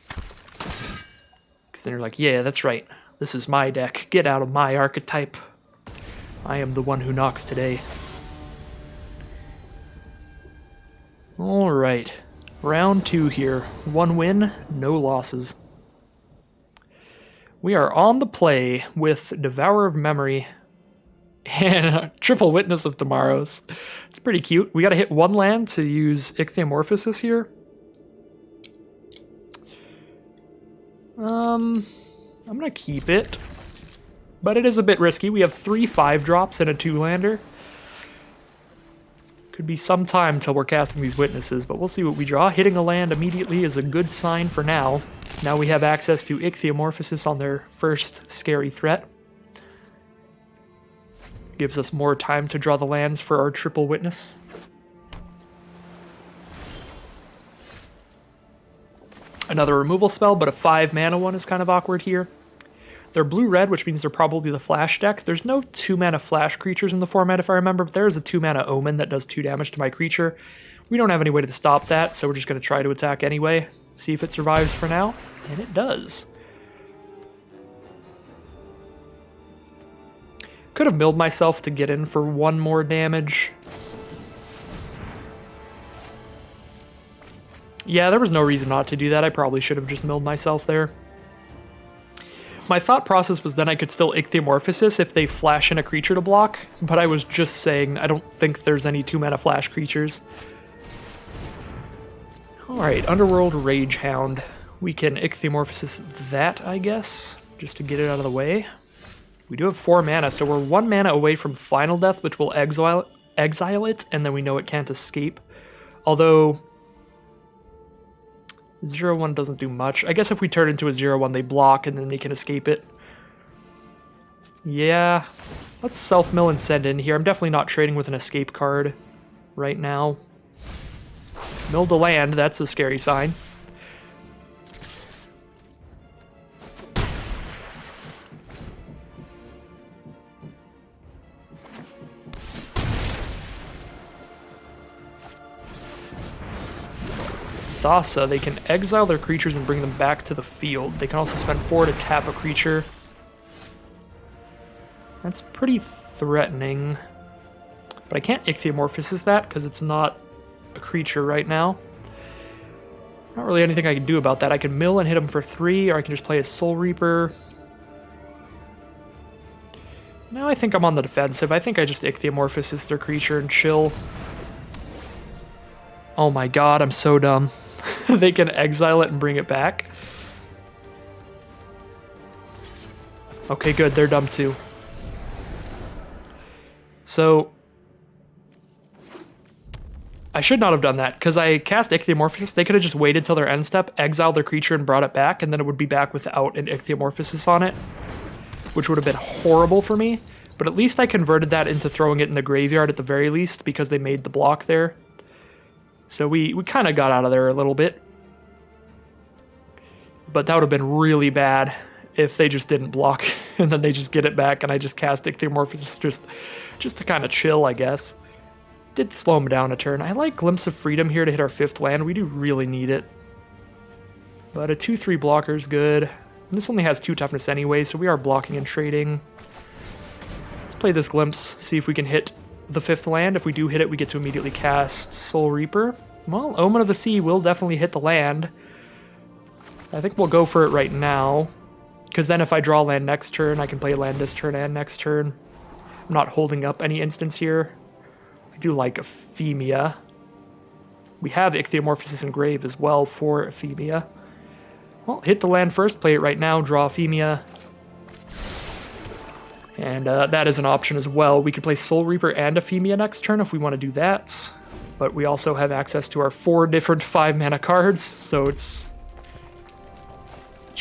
Because then you're like, yeah, that's right. This is my deck. Get out of my archetype. I am the one who knocks today. Alright. Round 2 here. 1 win, no losses. We are on the play with Devourer of Memory and Triple Witness of Tomorrows. It's pretty cute. We gotta hit 1 land to use Ichthyomorphosis here. I'm gonna keep it, but it is a bit risky. We have 3 5-drops and a 2-lander. Could be some time till we're casting these Witnesses, but we'll see what we draw. Hitting a land immediately is a good sign for now. Now we have access to Ichthyomorphosis on their first scary threat. Gives us more time to draw the lands for our Triple Witness. Another removal spell, but a 5-mana one is kind of awkward here. They're blue-red, which means they're probably the flash deck. There's no 2-mana flash creatures in the format, if I remember, but there is a 2-mana Omen that does 2 damage to my creature. We don't have any way to stop that, so we're just going to try to attack anyway. See if it survives for now, and it does. Could have milled myself to get in for 1 more damage. Yeah, there was no reason not to do that. I probably should have just milled myself there. My thought process was then I could still Ichthyomorphosis if they flash in a creature to block, but I was just saying I don't think there's any 2-mana flash creatures. Alright, Underworld Ragehound. We can Ichthyomorphosis that, I guess, just to get it out of the way. We do have 4 mana, so we're 1 mana away from Final Death, which will exile it, and then we know it can't escape. Although 0/1 doesn't do much. I guess if we turn into a 0/1, they block and then they can escape it. Yeah, let's self-mill and send in here. I'm definitely not trading with an escape card right now. Mill to land, that's a scary sign. Thassa, they can exile their creatures and bring them back to the field. They can also spend 4 to tap a creature. That's pretty threatening. But I can't Ichthyomorphosis that because it's not a creature right now. Not really anything I can do about that. I can mill and hit him for 3, or I can just play a Soul Reaper. Now I think I'm on the defensive. I think I just Ichthyomorphosis their creature and chill. Oh my god, I'm so dumb. They can exile it and bring it back. Okay, good. They're dumb too. So I should not have done that, because I cast Ichthyomorphosis. They could have just waited till their end step, exiled their creature, and brought it back, and then it would be back without an Ichthyomorphosis on it, which would have been horrible for me. But at least I converted that into throwing it in the graveyard at the very least, because they made the block there. So we kind of got out of there a little bit. But that would have been really bad if they just didn't block, and then they just get it back, and I just cast Ichthyomorphosis just to kind of chill, I guess. Did slow him down a turn. I like Glimpse of Freedom here to hit our 5th land. We do really need it. But a 2/3 blocker is good. And this only has 2 toughness anyway, so we are blocking and trading. Let's play this Glimpse, see if we can hit the 5th land. If we do hit it, we get to immediately cast Soul Reaper. Well, Omen of the Sea will definitely hit the land. I think we'll go for it right now, because then if I draw land next turn, I can play land this turn and next turn. I'm not holding up any instance here. I do like Ephemia. We have Ichthyomorphosis and Grave as well for Ephemia. Well, hit the land first, play it right now, draw Ephemia. And that is an option as well. We could play Soul Reaper and Ephemia next turn if we want to do that. But we also have access to our 4 different 5-mana cards, so it's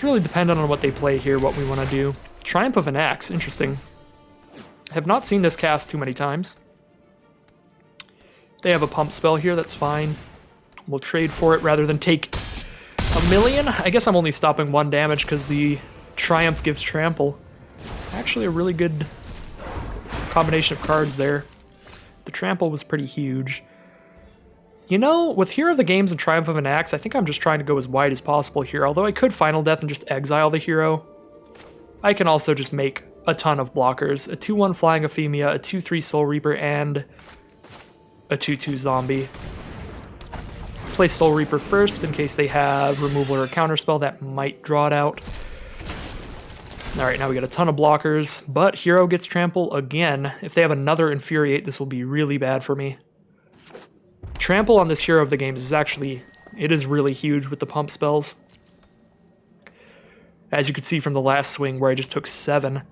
really dependent on what they play here, what we want to do. Triumph of an Axe, interesting. I have not seen this cast too many times. They have a pump spell here, that's fine. We'll trade for it rather than take 1,000,000. I guess I'm only stopping 1 damage because the Triumph gives Trample. Actually a really good combination of cards there. The Trample was pretty huge. You know, with Hero of the Games and Triumph of an Axe, I think I'm just trying to go as wide as possible here. Although I could Final Death and just exile the hero. I can also just make a ton of blockers. A 2/1 Flying Ephemia, a 2/3 Soul Reaper, and a 2/2 zombie. Play Soul Reaper first in case they have removal or a counterspell that might draw it out. Alright, now we got a ton of blockers, but Hero gets Trample again. If they have another Infuriate, this will be really bad for me. Trample on this Hero of the Games is actually, it is really huge with the pump spells. As you could see from the last swing where I just took 7.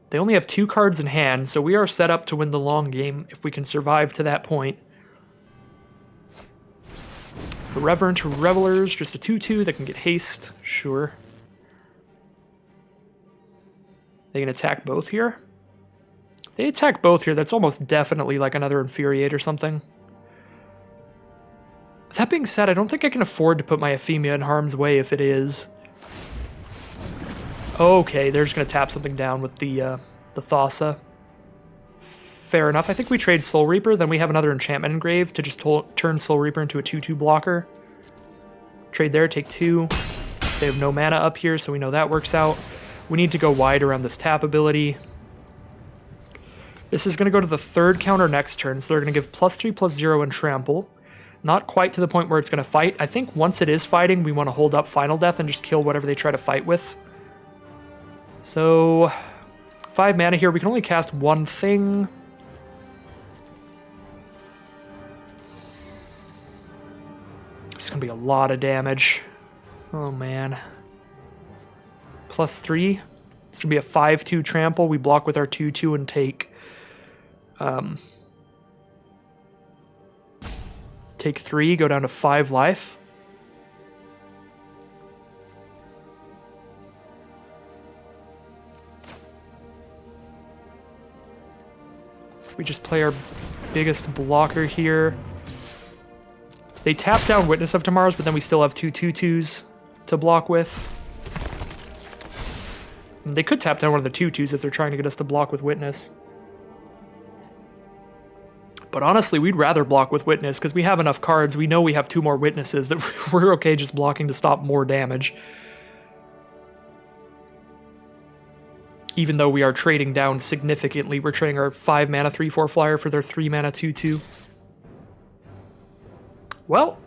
They only have 2 cards in hand, so we are set up to win the long game if we can survive to that point. Reverent Revelers, just a 2/2 that can get haste, sure. They can attack both here? If they attack both here, that's almost definitely like another Infuriate or something. That being said, I don't think I can afford to put my Ephemia in harm's way if it is. Okay, they're just going to tap something down with the Thassa. Fair enough. I think we trade Soul Reaper, then we have another Enchantment Engrave to just turn Soul Reaper into a 2/2 blocker. Trade there, take 2. They have no mana up here, so we know that works out. We need to go wide around this tap ability. This is going to go to the 3rd counter next turn, so they're going to give +3/+0 and Trample. Not quite to the point where it's going to fight. I think once it is fighting, we want to hold up Final Death and just kill whatever they try to fight with. So 5 mana here. We can only cast 1 thing. It's going to be a lot of damage. Oh, man. +3. It's going to be a 5/2 Trample. We block with our 2/2 and take... take 3, go down to 5 life. We just play our biggest blocker here. They tap down Witness of Tomorrows, but then we still have 2 2/2s to block with. And they could tap down one of the 2/2s if they're trying to get us to block with Witness. But honestly, we'd rather block with Witness because we have enough cards. We know we have 2 more Witnesses that we're okay just blocking to stop more damage. Even though we are trading down significantly, we're trading our 5 mana 3/4 flyer for their 3 mana 2/2. Well,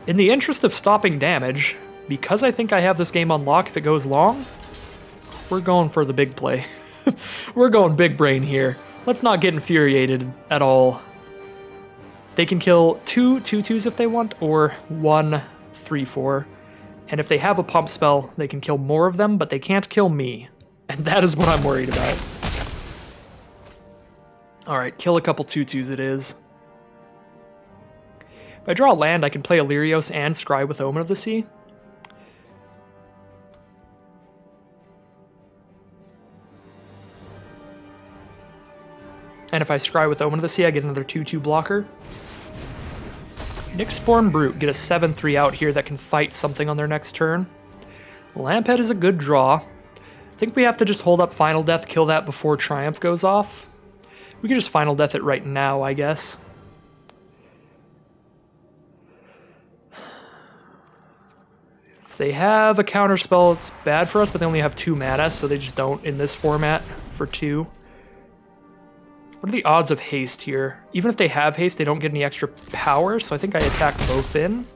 in the interest of stopping damage, because I think I have this game on lock if it goes long, we're going for the big play. We're going big brain here. Let's not get infuriated at all. They can kill 2 2/2s if they want, or 1 3/4. And if they have a pump spell, they can kill more of them, but they can't kill me. And that is what I'm worried about. Alright, kill a couple 2/2s it is. If I draw a land, I can play Illyrios and scry with Omen of the Sea. And if I scry with Omen of the Sea, I get another 2/2 blocker. Nyxborn Brute, get a 7/3 out here that can fight something on their next turn. Lamphead is a good draw. I think we have to just hold up Final Death, kill that before Triumph goes off. We can just Final Death it right now, I guess. If they have a counterspell, it's bad for us, but they only have 2 mana, so they just don't in this format for 2. What are the odds of haste here? Even if they have haste, they don't get any extra power, so I think I attack both in.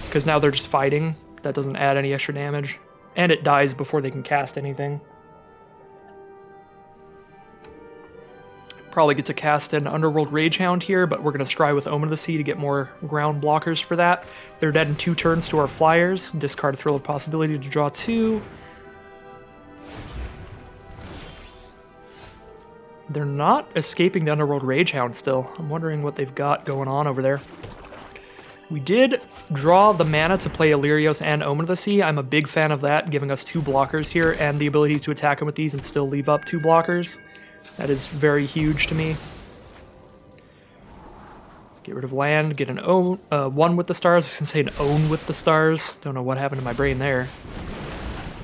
Because now they're just fighting. That doesn't add any extra damage. And it dies before they can cast anything. Probably get to cast an Underworld Ragehound here, but we're going to scry with Omen of the Sea to get more ground blockers for that. They're dead in 2 turns to our flyers. Discard Thrill of Possibility to draw 2. They're not escaping the Underworld Ragehound still. I'm wondering what they've got going on over there. We did draw the mana to play Illyrios and Omen of the Sea. I'm a big fan of that, giving us 2 blockers here and the ability to attack them with these and still leave up 2 blockers. That is very huge to me. Get rid of land, get an own, 1 with the stars. I was gonna say an own with the stars. Don't know what happened to my brain there.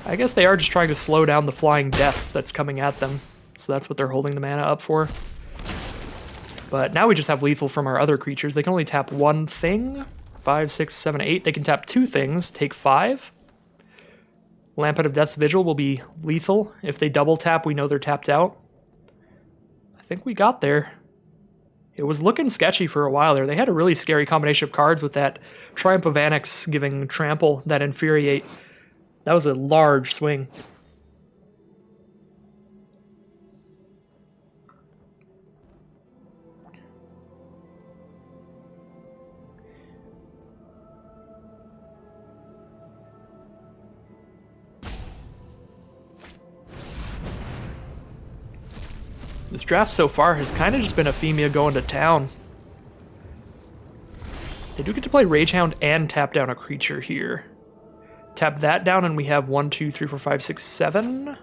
I guess they are just trying to slow down the flying death that's coming at them. So that's what they're holding the mana up for. But now we just have lethal from our other creatures. They can only tap 1 thing. 5, 6, 7, 8. They can tap 2 things, take 5. Lamphead of Death's Vigil will be lethal. If they double tap, we know they're tapped out. I think we got there. It was looking sketchy for a while there. They had a really scary combination of cards with that Triumph of Annex giving Trample, that Infuriate. That was a large swing. This draft so far has kind of just been Ephemia going to town. They do get to play Ragehound and tap down a creature here. Tap that down and we have 1, 2, 3, 4, 5, 6, 7.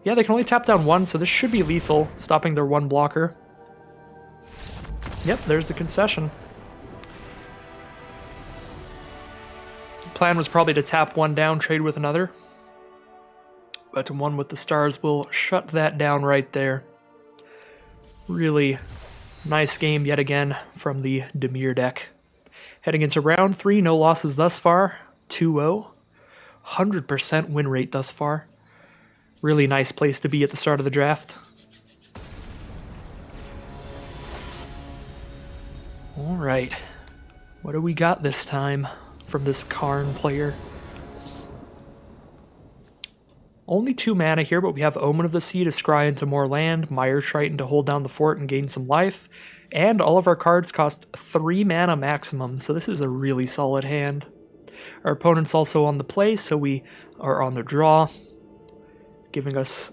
Yeah, they can only tap down 1, so this should be lethal, stopping their 1 blocker. Yep, there's the concession. The plan was probably to tap 1 down, trade with another. But 1 with the stars will shut that down right there. Really nice game yet again from the Dimir deck. Heading into round 3, no losses thus far. 2-0. 100% win rate thus far. Really nice place to be at the start of the draft. Alright. What do we got this time from this Karn player? Only 2 mana here, but we have Omen of the Sea to scry into more land, Mire Triton to hold down the fort and gain some life, and all of our cards cost 3 mana maximum, so this is a really solid hand. Our opponent's also on the play, so we are on the draw, giving us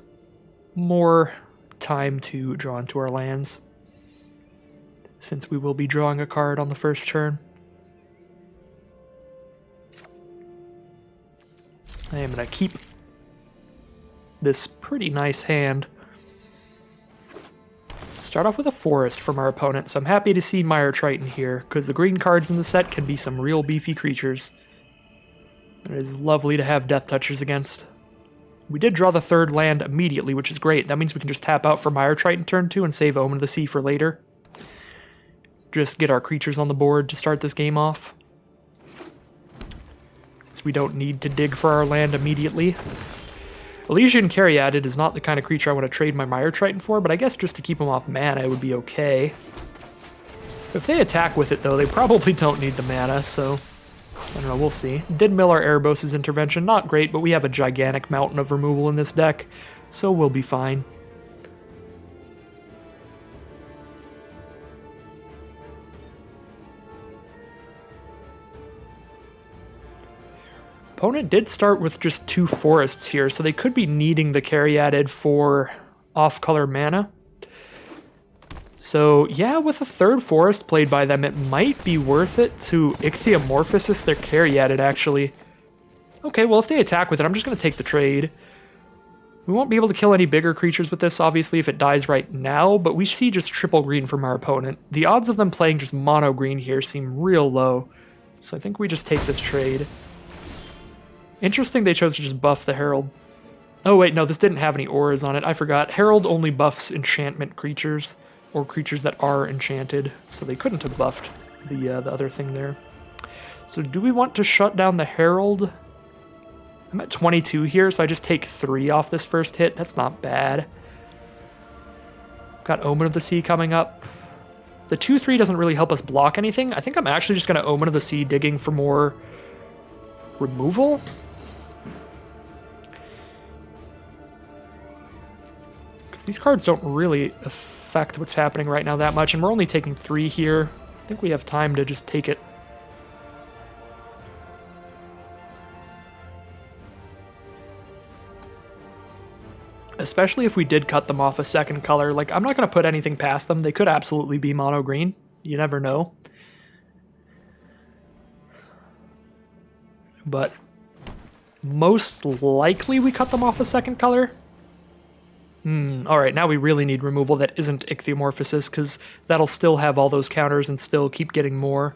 more time to draw into our lands, since we will be drawing a card on the first turn. I am going to keep this pretty nice hand. Start off with a forest from our opponent, so I'm happy to see Mire Triton here, because the green cards in the set can be some real beefy creatures. It is lovely to have Death Touchers against. We did draw the third land immediately, which is great. That means we can just tap out for Mire Triton turn 2 and save Omen of the Sea for later. Just get our creatures on the board to start this game off, since we don't need to dig for our land immediately. Elysian Caryatid is not the kind of creature I want to trade my Mire Triton for, but I guess just to keep them off mana it would be okay. If they attack with it, though, they probably don't need the mana, so I don't know, we'll see. Did mill our Erebos' Intervention, not great, but we have a gigantic mountain of removal in this deck, so we'll be fine. Opponent did start with just 2 forests here, so they could be needing the Caryatid for off-color mana. So yeah, with a 3rd forest played by them, it might be worth it to Ichthyomorphosis their Caryatid, actually. Okay, well if they attack with it, I'm just going to take the trade. We won't be able to kill any bigger creatures with this, obviously, if it dies right now, but we see just triple green from our opponent. The odds of them playing just mono green here seem real low, so I think we just take this trade. Interesting they chose to just buff the Herald. Oh wait, no, this didn't have any auras on it, I forgot. Herald only buffs enchantment creatures, or creatures that are enchanted, so they couldn't have buffed the other thing there. So do we want to shut down the Herald? I'm at 22 here, so I just take 3 off this first hit. That's not bad. Got Omen of the Sea coming up. The 2-3 doesn't really help us block anything. I think I'm actually just going to Omen of the Sea, digging for more removal. Because these cards don't really affect what's happening right now that much, and we're only taking 3 here. I think we have time to just take it. Especially if we did cut them off a second color. Like, I'm not going to put anything past them. They could absolutely be mono green. You never know. But most likely we cut them off a second color. Alright, now we really need removal that isn't Ichthyomorphosis, because that'll still have all those counters and still keep getting more.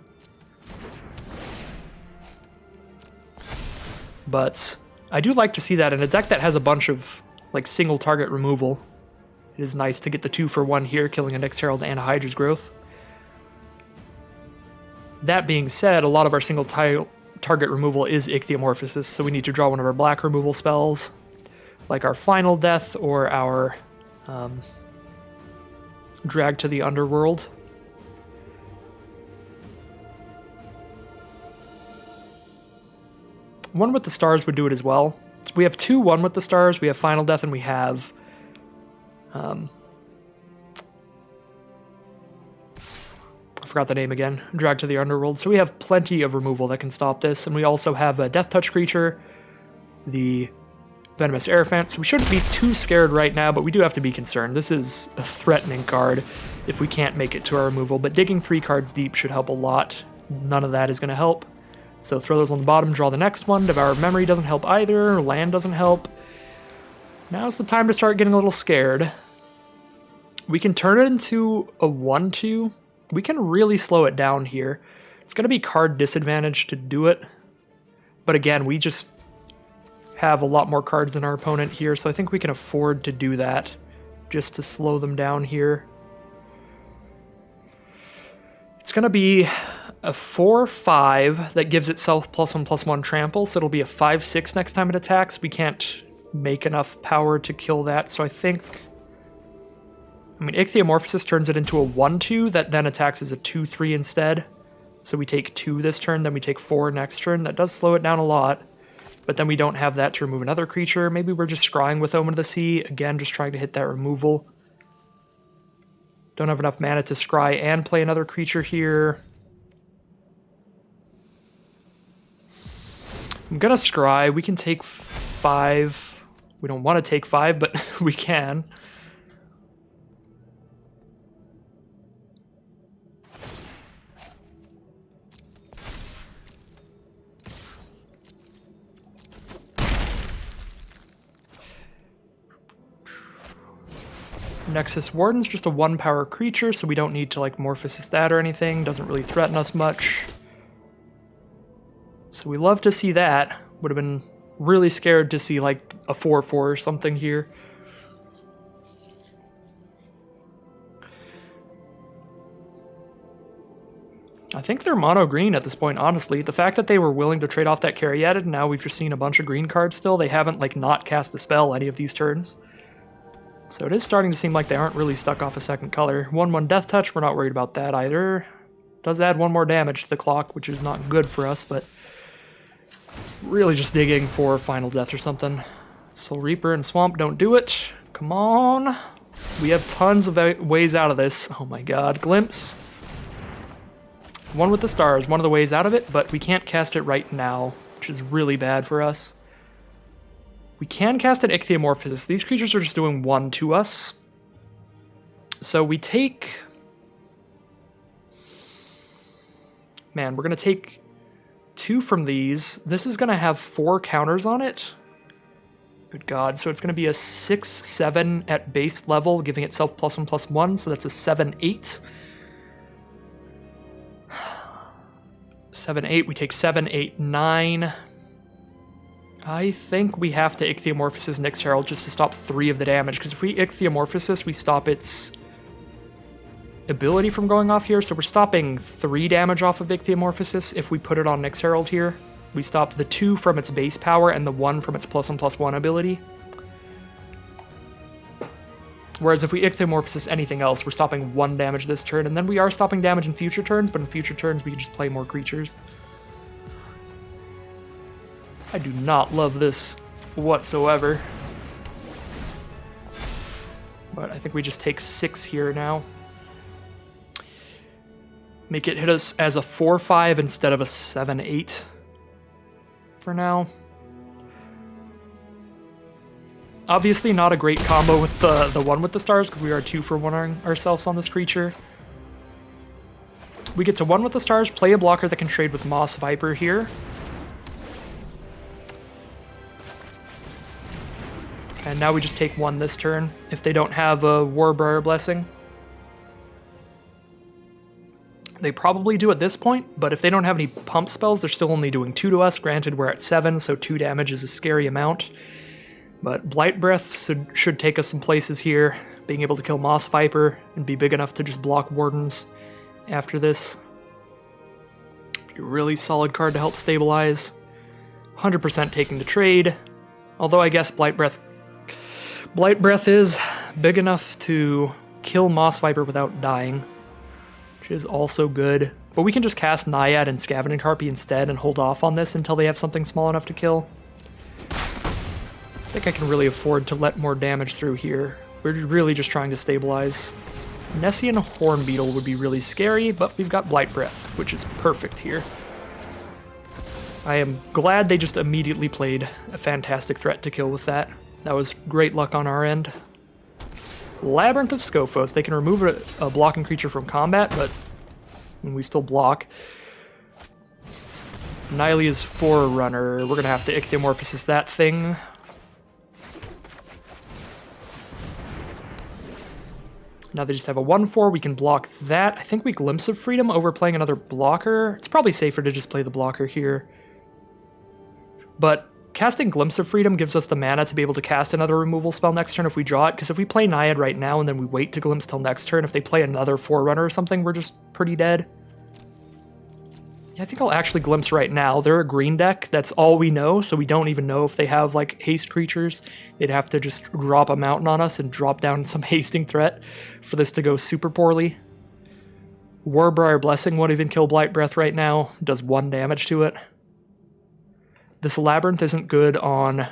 But I do like to see that in a deck that has a bunch of like single target removal. It is nice to get the 2-for-1 here, killing a Nyx Herald and a Hydra's Growth. That being said, a lot of our single target removal is Ichthyomorphosis, so we need to draw one of our black removal spells, like our Final Death or our Drag to the Underworld. One with the Stars would do it as well. So we have 2-1 with the Stars, we have Final Death, and we have I forgot the name again. Drag to the Underworld. So we have plenty of removal that can stop this, and we also have a Death Touch creature, the Venomous Aerophant, so we shouldn't be too scared right now, but we do have to be concerned. This is a threatening card if we can't make it to our removal, but digging 3 cards deep should help a lot. None of that is going to help. So throw those on the bottom, draw the next one. Devour Memory doesn't help either, land doesn't help. Now's the time to start getting a little scared. We can turn it into a 1-2. We can really slow it down here. It's going to be card disadvantage to do it, but again, we just have a lot more cards than our opponent here, so I think we can afford to do that, just to slow them down here. It's going to be a 4-5 that gives itself +1/+1 trample, so it'll be a 5-6 next time it attacks. We can't make enough power to kill that, so I think... I mean, Ichthyomorphosis turns it into a 1-2 that then attacks as a 2-3 instead. So we take 2 this turn, then we take 4 next turn. That does slow it down a lot. But then we don't have that to remove another creature. Maybe we're just scrying with Omen of the Sea. Again, just trying to hit that removal. Don't have enough mana to scry and play another creature here. I'm gonna scry. We can take 5. We don't want to take 5, but we can. Nexus Warden's just a 1-power creature, so we don't need to like Morphosis that or anything. Doesn't really threaten us much. So we love to see that. Would have been Really scared to see like a 4-4 or something here. I think they're mono green at this point, honestly. The fact that they were willing to trade off that Caryatid, and now we've just seen a bunch of green cards still. They haven't like not cast a spell any of these turns. So it is starting to seem like they aren't really stuck off a second color. 1/1 Death Touch, we're not worried about that either. Does add 1 more damage to the clock, which is not good for us, but really just digging for Final Death or something. Soul Reaper and Swamp don't do it. Come on. We have tons of ways out of this. Oh my god, Glimpse. One with the Stars, one of the ways out of it, but we can't cast it right now, which is really bad for us. We can cast an Ichthyomorphosis. These creatures are just doing 1 to us. So we take... Man, we're going to take 2 from these. This is going to have 4 counters on it. Good god. So it's going to be a 6/7 at base level, giving itself +1/+1, so that's a 7/8. 7/8, we take 7, 8, 9. I think we have to Ichthyomorphosis Nyx Herald just to stop 3 of the damage, because if we Ichthyomorphosis, we stop its ability from going off here, so we're stopping 3 damage off of Ichthyomorphosis. If we put it on Nyx Herald here, we stop the 2 from its base power and the 1 from its +1/+1 ability. Whereas if we Ichthyomorphosis anything else, we're stopping 1 damage this turn, and then we are stopping damage in future turns, but in future turns we can just play more creatures. I do not love this whatsoever. But I think we just take 6 here now. Make it hit us as a 4/5 instead of a 7/8 for now. Obviously not a great combo with the 1 with the Stars, because we are 2-for-1ing ourselves on this creature. We get to 1 with the Stars, play a blocker that can trade with Moss Viper here. And now we just take 1 this turn, if they don't have a Warbriar Blessing. They probably do at this point, but if they don't have any pump spells, they're still only doing 2 to us. Granted, we're at 7, so 2 damage is a scary amount. But Blight Breath should take us some places here, being able to kill Moss Viper and be big enough to just block Wardens after this. Be a really solid card to help stabilize. 100% taking the trade, although I guess Blight Breath is big enough to kill Moss Viper without dying, which is also good. But we can just cast Naiad and Scavenging Harpy instead and hold off on this until they have something small enough to kill. I think I can really afford to let more damage through here. We're really just trying to stabilize. Nessian Hornbeetle would be really scary, but we've got Blight Breath, which is perfect here. I am glad they just immediately played a fantastic threat to kill with that. That was great luck on our end. Labyrinth of Scophos. They can remove a blocking creature from combat, but we still block. Nylea's Forerunner. We're going to have to Ichthyomorphosis that thing. Now they just have a 1/4, we can block that. I think we Glimpse of Freedom over playing another blocker. It's probably safer to just play the blocker here. But casting Glimpse of Freedom gives us the mana to be able to cast another removal spell next turn if we draw it, because if we play Naiad right now and then we wait to Glimpse till next turn, if they play another Forerunner or something, we're just pretty dead. Yeah, I think I'll actually Glimpse right now. They're a green deck, that's all we know, so we don't even know if they have like haste creatures. They'd have to just drop a mountain on us and drop down some hasting threat for this to go super poorly. Warbriar Blessing won't even kill Blight Breath right now, does 1 damage to it. This Labyrinth isn't good on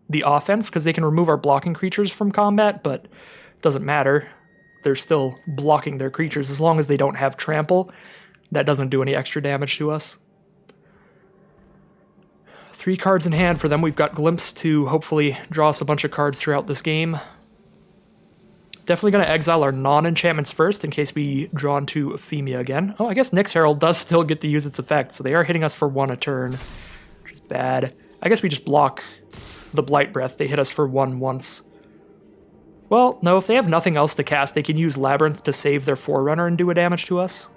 the offense because they can remove our blocking creatures from combat, but it doesn't matter. They're still blocking their creatures as long as they don't have Trample. That doesn't do any extra damage to us. 3 cards in hand for them. We've got Glimpse to hopefully draw us a bunch of cards throughout this game. Definitely going to exile our non-enchantments first in case we draw into Ephemia again. Oh, I guess Nyx Herald does still get to use its effect, so they are hitting us for 1 a turn, which is bad. I guess we just block the Blight Breath. They hit us for 1 once. Well, no, if they have nothing else to cast, they can use Labyrinth to save their Forerunner and do a damage to us.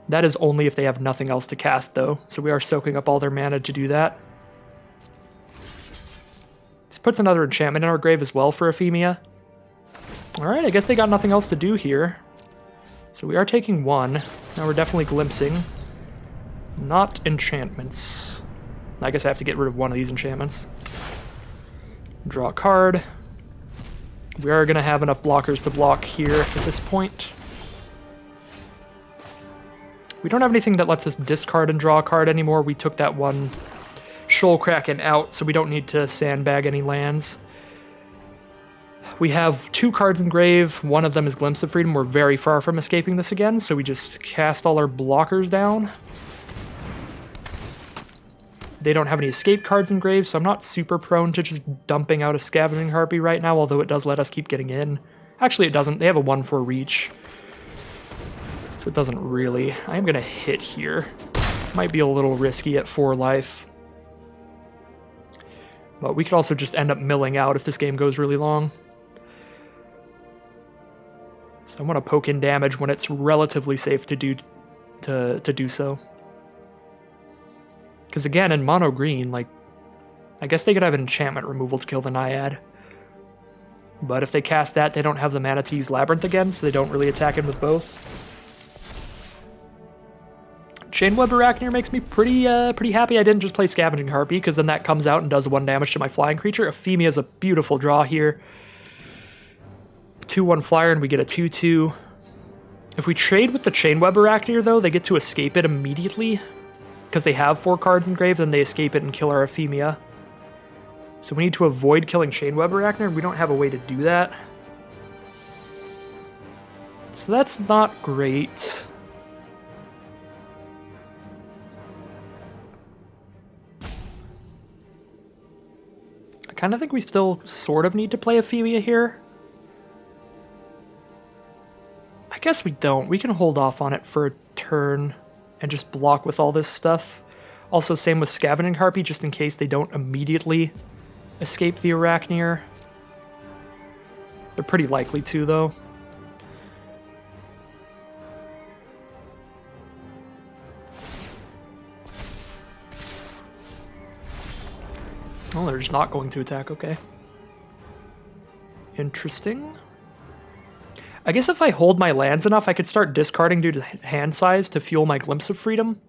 That is only if they have nothing else to cast, though, so we are soaking up all their mana to do that. This puts another enchantment in our grave as well for Ephemia. Alright, I guess they got nothing else to do here. So we are taking 1. Now we're definitely glimpsing. Not enchantments. I guess I have to get rid of one of these enchantments. Draw a card. We are going to have enough blockers to block here at this point. We don't have anything that lets us discard and draw a card anymore. We took that one Shoal Kraken out, so we don't need to sandbag any lands. We have 2 cards in grave. One of them is Glimpse of Freedom. We're very far from escaping this again, so we just cast all our blockers down. They don't have any escape cards in grave, so I'm not super prone to just dumping out a Scavenging Harpy right now, although it does let us keep getting in. Actually, it doesn't. They have a 1/4 reach, so it doesn't really. I am going to hit here. Might be a little risky at 4 life. But we could also just end up milling out if this game goes really long. So I want to poke in damage when it's relatively safe to do so. Because again, in mono green, like, I guess they could have an enchantment removal to kill the Naiad. But if they cast that, they don't have the mana to use Labyrinth again, so they don't really attack him with both. Chainweb Arachneer makes me pretty happy I didn't just play Scavenging Harpy, because then that comes out and does 1 damage to my flying creature. Ephemia is a beautiful draw here. 2/1 flyer, and we get a 2/2. If we trade with the Chainweb Arachneer, though, they get to escape it immediately. Because they have 4 cards in grave, then they escape it and kill our Ephemia. So we need to avoid killing Chainweb Arachneer. We don't have a way to do that. So that's not great. I kind of think we still sort of need to play Ephemia here. I guess we don't. We can hold off on it for a turn and just block with all this stuff. Also, same with Scavenging Harpy, just in case they don't immediately escape the Arachneer. They're pretty likely to, though. Oh, they're just not going to attack, okay. Interesting. I guess if I hold my lands enough, I could start discarding due to hand size to fuel my Glimpse of Freedom.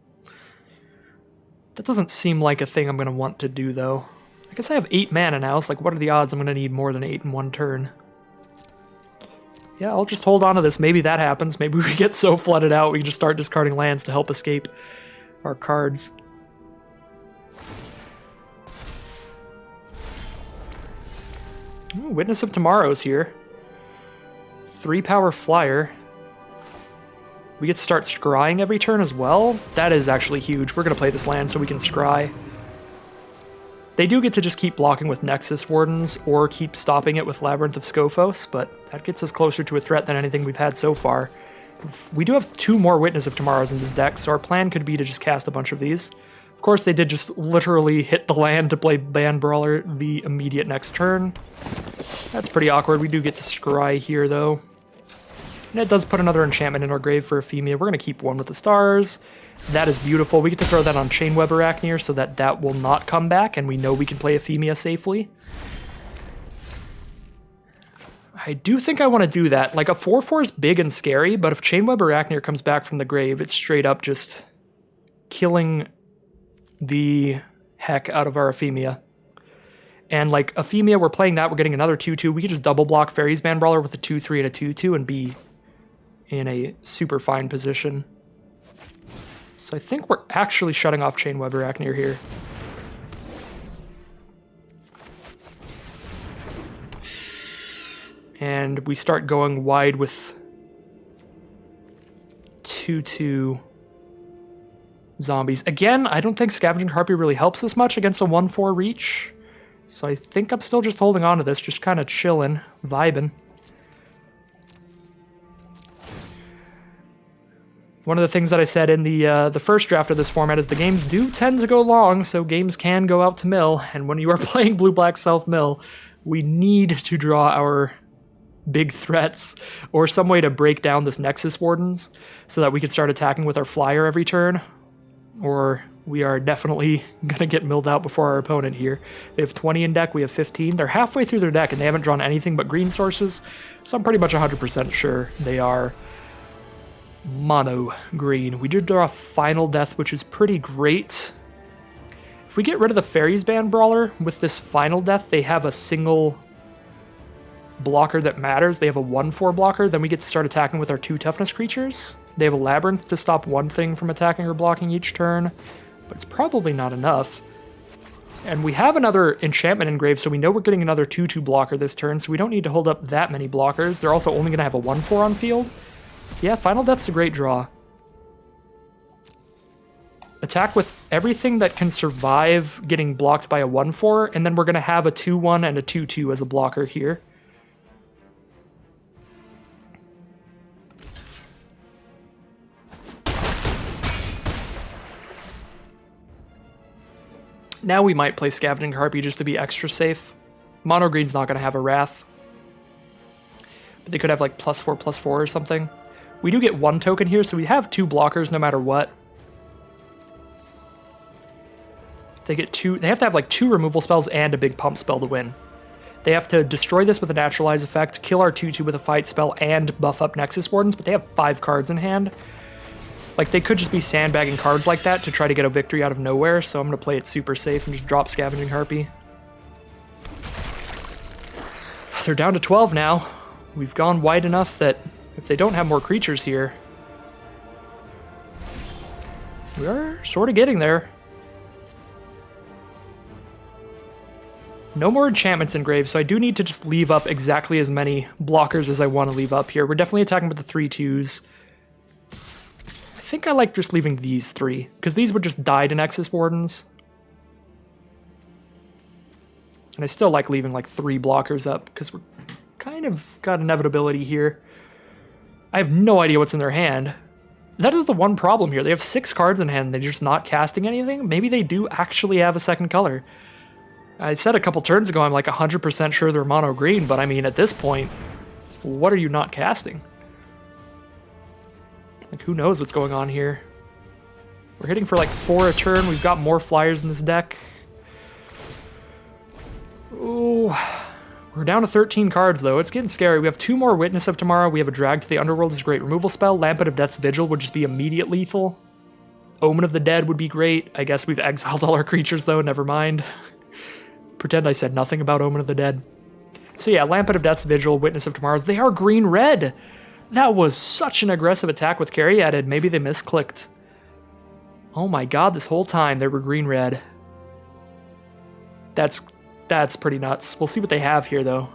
That doesn't seem like a thing I'm going to want to do, though. I guess I have 8 mana now, so like, what are the odds I'm going to need more than 8 in 1 turn? Yeah, I'll just hold on to this. Maybe that happens. Maybe we get so flooded out we can just start discarding lands to help escape our cards. Ooh, Witness of Tomorrow's here. 3-power flyer. We get to start scrying every turn as well. That is actually huge. We're going to play this land so we can scry. They do get to just keep blocking with Nexus Wardens or keep stopping it with Labyrinth of Scophos, but that gets us closer to a threat than anything we've had so far. We do have 2 more Witness of Tomorrows in this deck, so our plan could be to just cast a bunch of these. Of course, they did just literally hit the land to play Band Brawler the immediate next turn. That's pretty awkward. We do get to scry here, though. And it does put another enchantment in our grave for Ephemia. We're going to keep 1 with the stars. That is beautiful. We get to throw that on Chainweb Arachneer so that that will not come back, and we know we can play Ephemia safely. I do think I want to do that. Like, a 4/4 is big and scary, but if Chainweb Arachneer comes back from the grave, it's straight up just killing the heck out of our Ephemia. And, like, Ephemia, we're playing that, we're getting another 2/2. We could just double block Fairies Band Brawler with a 2/3 and a 2/2 and be in a super fine position. So I think we're actually shutting off Chainweb Arachneer here. And we start going wide with 2/2 zombies. Again, I don't think Scavenging Harpy really helps us much against a 1/4 reach. So I think I'm still just holding on to this, just kind of chilling, vibing. One of the things that I said in the first draft of this format is the games do tend to go long, so games can go out to mill. And when you are playing Blue-Black Self-Mill, we need to draw our big threats or some way to break down this Nexus Wardens so that we can start attacking with our flyer every turn. Or we are definitely going to get milled out before our opponent here. They have 20 in deck, we have 15. They're halfway through their deck, and they haven't drawn anything but green sources, so I'm pretty much 100% sure they are mono green. We did draw Final Death, which is pretty great. If we get rid of the Fairies Band Brawler with this Final Death, they have a single blocker that matters. They have a 1/4 blocker, then we get to start attacking with our 2 toughness creatures. They have a Labyrinth to stop one thing from attacking or blocking each turn, but it's probably not enough. And we have another enchantment engraved, so we know we're getting another 2/2 blocker this turn, so we don't need to hold up that many blockers. They're also only going to have a 1/4 on field. Yeah, Final Death's a great draw. Attack with everything that can survive getting blocked by a 1/4, and then we're going to have a 2/1 and a 2/2 as a blocker here. Now we might play Scavenging Harpy just to be extra safe. Mono Green's not going to have a Wrath. But they could have like +4/+4 or something. We do get 1 token here, so we have 2 blockers no matter what. They get 2. They have to have like 2 removal spells and a big pump spell to win. They have to destroy this with a Naturalize effect, kill our 2/2 with a fight spell, and buff up Nexus Wardens, but they have 5 cards in hand. Like, they could just be sandbagging cards like that to try to get a victory out of nowhere, so I'm going to play it super safe and just drop Scavenging Harpy. They're down to 12 now. We've gone wide enough that if they don't have more creatures here, we're sort of getting there. No more enchantments engraved, so I do need to just leave up exactly as many blockers as I want to leave up here. We're definitely attacking with the 3/2s. I think I like just leaving these 3, because these would just die to Nexus Wardens. And I still like leaving like 3 blockers up, because we're kind of got inevitability here. I have no idea what's in their hand. That is the one problem here. They have 6 cards in hand, they're just not casting anything. Maybe they do actually have a second color. I said a couple turns ago I'm like 100% sure they're mono green, but I mean at this point, what are you not casting? Like, who knows what's going on here? We're hitting for like 4 a turn. We've got more flyers in this deck. Ooh, we're down to 13 cards though. It's getting scary. We have 2 more Witness of Tomorrow. We have a Drag to the Underworld is a great removal spell. Lampet of Death's Vigil would just be immediate lethal. Omen of the Dead would be great. I guess we've exiled all our creatures though. Never mind. Pretend I said nothing about Omen of the Dead. So yeah, Lampet of Death's Vigil, Witness of Tomorrow's. They are green-red. That was such an aggressive attack with carry added. Maybe they misclicked. Oh my god, this whole time they were green-red. That's pretty nuts. We'll see what they have here, though.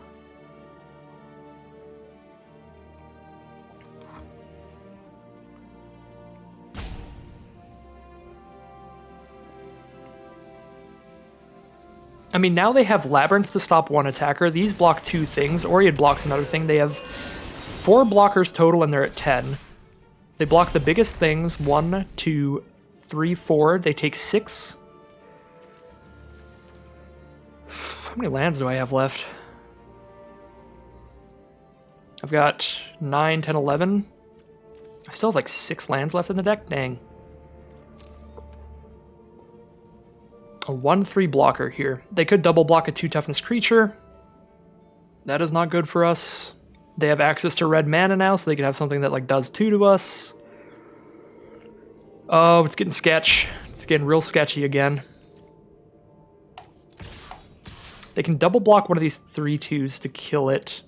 I mean, now they have Labyrinth to stop 1 attacker. These block 2 things. Oread blocks another thing. They have 4 blockers total, and they're at 10. They block the biggest things. 1, 2, 3, 4. They take 6. How many lands do I have left? I've got 9, 10, 11. I still have like 6 lands left in the deck. Dang. A 1/3 blocker here. They could double block a 2 toughness creature. That is not good for us. They have access to red mana now, so they can have something that like does 2 to us. Oh, it's getting sketch. It's getting real sketchy again. They can double block one of these 3/2s to kill it.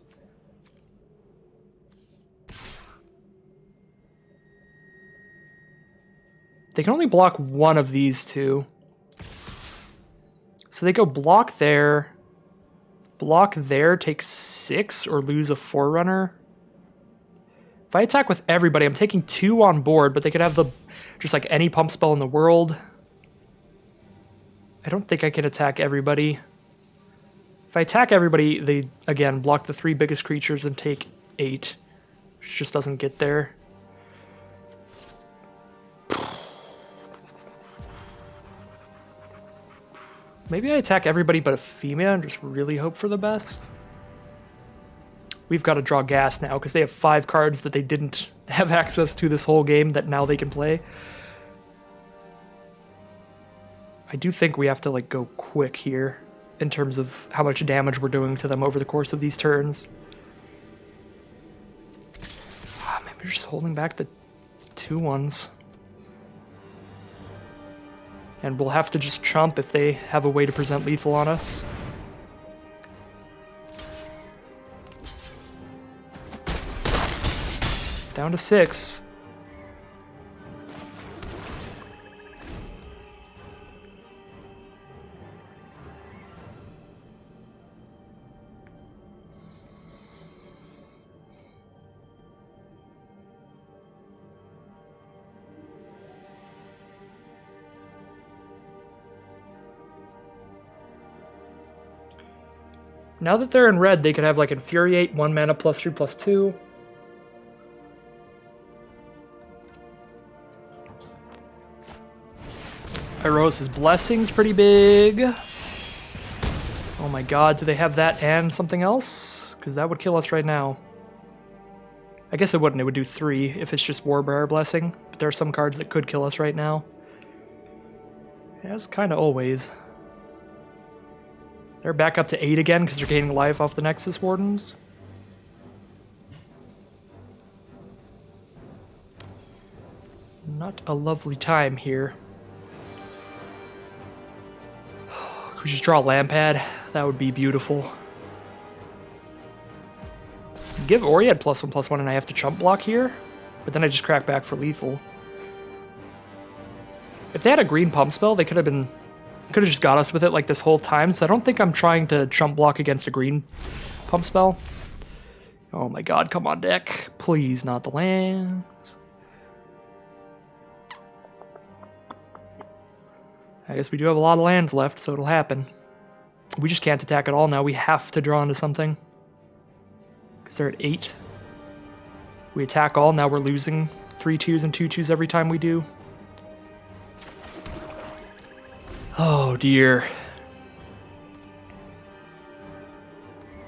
They can only block one of these 2. So they go block there, take 6, or lose a Forerunner. If I attack with everybody, I'm taking 2 on board, but they could have just like any pump spell in the world. I don't think I can attack everybody. If I attack everybody, they, again, block the 3 biggest creatures and take 8, which just doesn't get there. Maybe I attack everybody but Ephemia and just really hope for the best. We've got to draw gas now because they have 5 cards that they didn't have access to this whole game that now they can play. I do think we have to like go quick here in terms of how much damage we're doing to them over the course of these turns. Maybe we're just holding back the 2/1s. And we'll have to just chump if they have a way to present lethal on us. Down to 6. Now that they're in red, they could have like Infuriate, 1 mana +3/+2. Irosa's Blessing's pretty big. Oh my god, do they have that and something else? Because that would kill us right now. I guess it wouldn't, it would do 3 if it's just Warbearer Blessing. But there are some cards that could kill us right now. As kind of always. They're back up to 8 again because they're gaining life off the Nexus Wardens. Not a lovely time here. Could we just draw a Lampad? That would be beautiful. Give Oriad +1/+1 and I have to chump block here, but then I just crack back for lethal. If they had a green pump spell, they could have just got us with it like this whole time, so I don't think I'm trying to chump block against a green pump spell. Oh my god, come on deck. Please, not the lands. I guess we do have a lot of lands left, so it'll happen. We just can't attack at all now. We have to draw into something. Because they're at 8. We attack all, now we're losing 3/2s and 2/2s every time we do. Oh dear.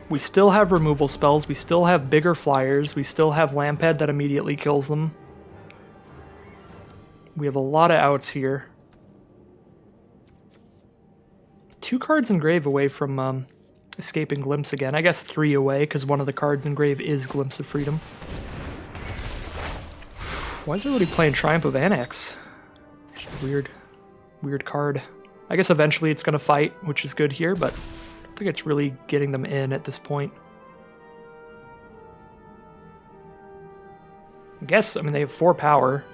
We still have removal spells, we still have bigger flyers, we still have Lampad that immediately kills them. We have a lot of outs here. 2 cards in grave away from escaping Glimpse again. I guess 3 away, because one of the cards in grave is Glimpse of Freedom. Why is everybody playing Triumph of Annex? Weird card. I guess eventually it's going to fight, which is good here, but I don't think it's really getting them in at this point. I mean, they have 4 power.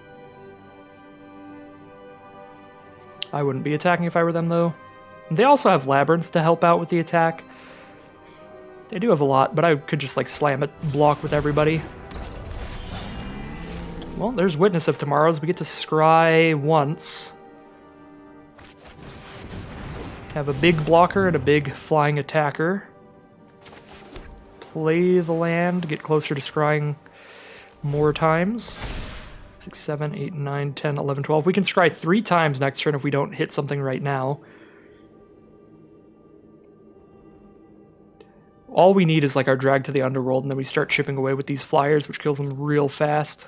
I wouldn't be attacking if I were them, though. They also have Labyrinth to help out with the attack. They do have a lot, but I could just, like, slam it, block with everybody. Well, there's Witness of Tomorrows. We get to scry once. Have a big blocker and a big flying attacker. Play the land, get closer to scrying more times. 6, 7, 8, 9, 10, 11, 12. We can scry 3 times next turn if we don't hit something right now. All we need is like our drag to the underworld, and then we start chipping away with these flyers, which kills them real fast.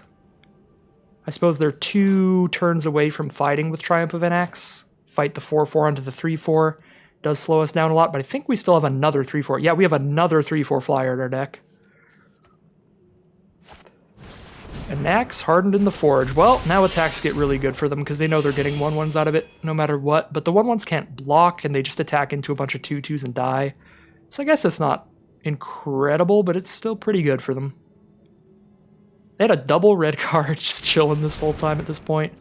I suppose they're 2 turns away from fighting with Triumph of Anax. Fight the 4/4 onto the 3/4. Does slow us down a lot, but I think we still have another 3/4. Yeah, we have another 3/4 flyer in our deck. Anax hardened in the Forge. Well, now attacks get really good for them because they know they're getting 1/1s out of it no matter what, but the 1/1s can't block, and they just attack into a bunch of 2/2s and die. So I guess it's not incredible, but it's still pretty good for them. They had a double red card just chilling this whole time at this point.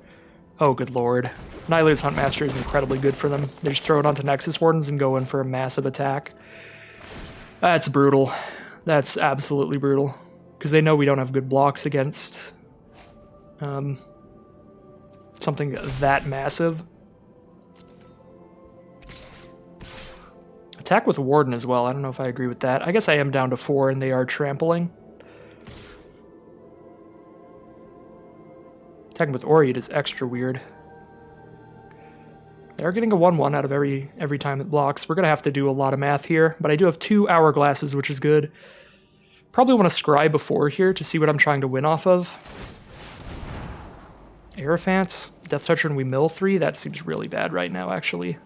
Oh, good lord. Nylea's Huntmaster is incredibly good for them. They just throw it onto Nexus Wardens and go in for a massive attack. That's brutal. That's absolutely brutal. Because they know we don't have good blocks against something that massive. Attack with Warden as well. I don't know if I agree with that. I guess I am down to 4 and they are trampling. Attacking with Oriad is extra weird. They're getting a 1/1 out of every time it blocks. We're going to have to do a lot of math here, but I do have 2 Hourglasses, which is good. Probably want to scry before here to see what I'm trying to win off of. Aerophants, Death Toucher, and we mill 3? That seems really bad right now, actually.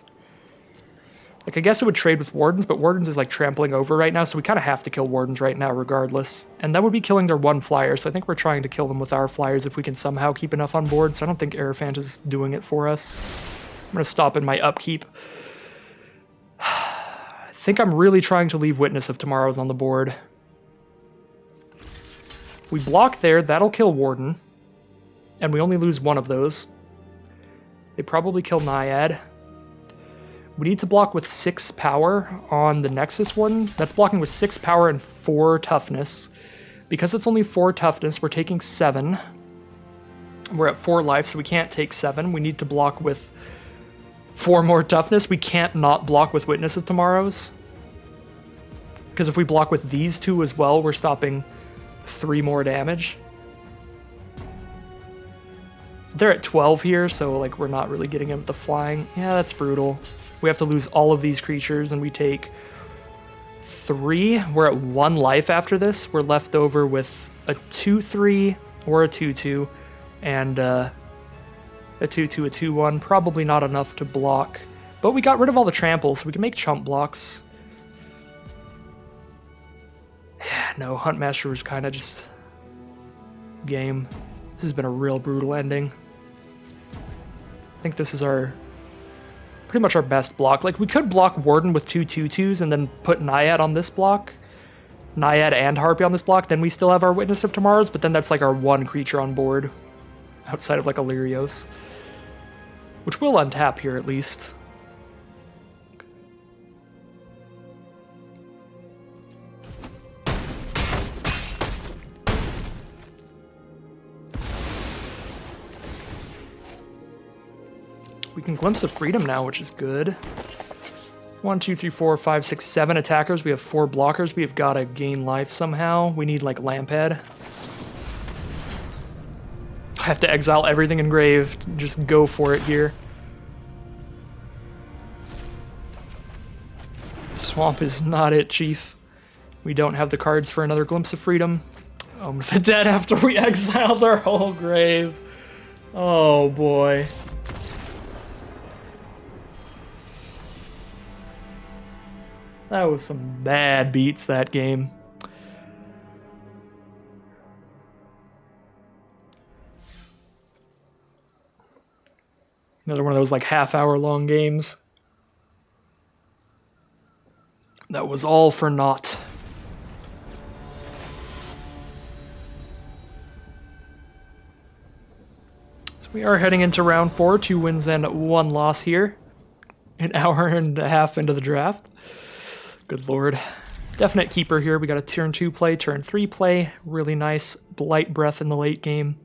Like, I guess it would trade with Wardens, but Wardens is, like, trampling over right now, so we kind of have to kill Wardens right now regardless. And that would be killing their 1 flyer, so I think we're trying to kill them with our flyers if we can somehow keep enough on board, so I don't think Aerophant is doing it for us. I'm going to stop in my upkeep. I think I'm really trying to leave Witness of Tomorrow's on the board. We block there, that'll kill Warden. And we only lose 1 of those. They probably kill Naiad. We need to block with 6 power on the Nexus Warden. That's blocking with 6 power and 4 toughness. Because it's only 4 toughness, we're taking 7. We're at 4 life, so we can't take 7. We need to block with 4 more toughness. We can't not block with Witness of Tomorrow's. Because if we block with these 2 as well, we're stopping 3 more damage. They're at 12 here, so like we're not really getting him with the flying. Yeah, that's brutal. We have to lose all of these creatures, and we take 3. We're at 1 life after this. We're left over with a 2-3 or a 2-2, and a 2-2, a 2-1. Probably not enough to block, but we got rid of all the tramples, so we can make chump blocks. No, Huntmaster was kind of just game. This has been a real brutal ending. I think this is pretty much our best block. Like, we could block Warden with 2 2/2s and then put Naiad on this block. Naiad and Harpy on this block, then we still have our Witness of Tomorrow's, but then that's like our 1 creature on board. Outside of like Illyrios. Which will untap here at least. We can Glimpse of Freedom now, which is good. 1, 2, 3, 4, 5, 6, 7 attackers. We have 4 blockers. We have got to gain life somehow. We need, like, Lamphead. I have to exile everything in grave. Just go for it here. Swamp is not it, Chief. We don't have the cards for another Glimpse of Freedom. With the dead after we exiled our whole grave. Oh, boy. That was some bad beats, that game. Another one of those like half-hour long games. That was all for naught. So we are heading into round 4, 2 wins and 1 loss here. An hour and a half into the draft. Good lord. Definite keeper here. We got a turn 2 play, turn 3 play. Really nice Blight Breath in the late game.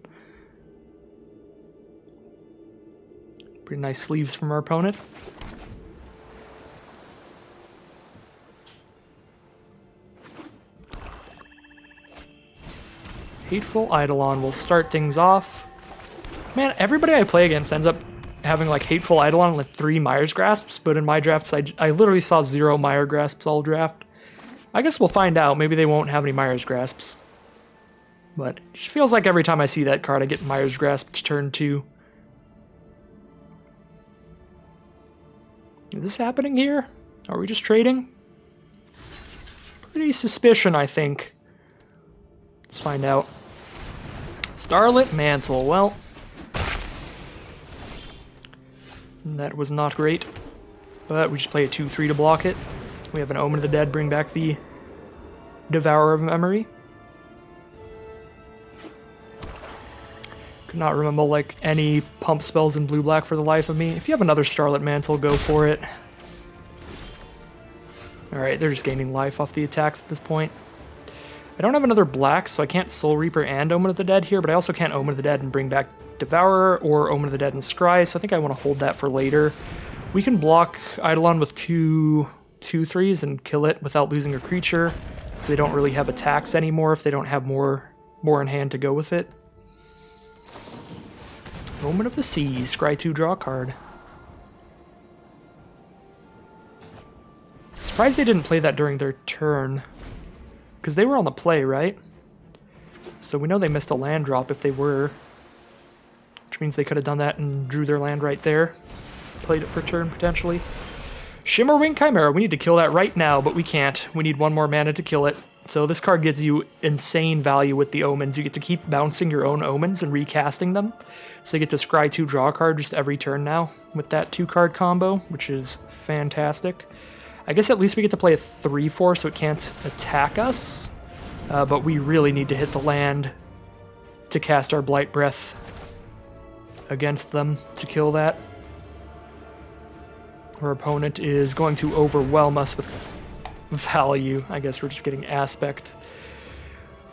Pretty nice sleeves from our opponent. Hateful Eidolon will start things off. Man, everybody I play against ends up having like Hateful Eidolon and like 3 Mire's Grasps, but in my drafts I literally saw 0 Mire Grasps all draft. I guess we'll find out. Maybe they won't have any Mire's Grasps. But it just feels like every time I see that card I get Mire's Grasp to turn 2. Is this happening here? Are we just trading? Pretty suspicion, I think. Let's find out. Starlit Mantle. Well, that was not great. But we just play a 2-3 to block it. We have an Omen of the Dead, bring back the Devourer of Memory. Could not remember like any pump spells in blue-black for the life of me. If you have another Starlit Mantle, go for it. Alright, they're just gaining life off the attacks at this point. I don't have another black, so I can't Soul Reaper and Omen of the Dead here, but I also can't Omen of the Dead and bring back Devourer or Omen of the Dead and Scry, so I think I want to hold that for later. We can block Eidolon with 2/3s and kill it without losing a creature, so they don't really have attacks anymore if they don't have more in hand to go with it. Omen of the Seas, Scry 2, draw a card. Surprised they didn't play that during their turn. Because they were on the play, right? So we know they missed a land drop if they were. which means they could have done that and drew their land right there. Played it for turn, potentially. Shimmerwing Chimera. We need to kill that right now, but we can't. We need 1 more mana to kill it. So this card gives you insane value with the omens. You get to keep bouncing your own omens and recasting them. So you get to scry 2, draw a card just every turn now with that 2-card combo, which is fantastic. I guess at least we get to play a 3/4 so it can't attack us. But we really need to hit the land to cast our Blight Breath against them to kill that. Our opponent is going to overwhelm us with value. I guess we're just getting Aspect.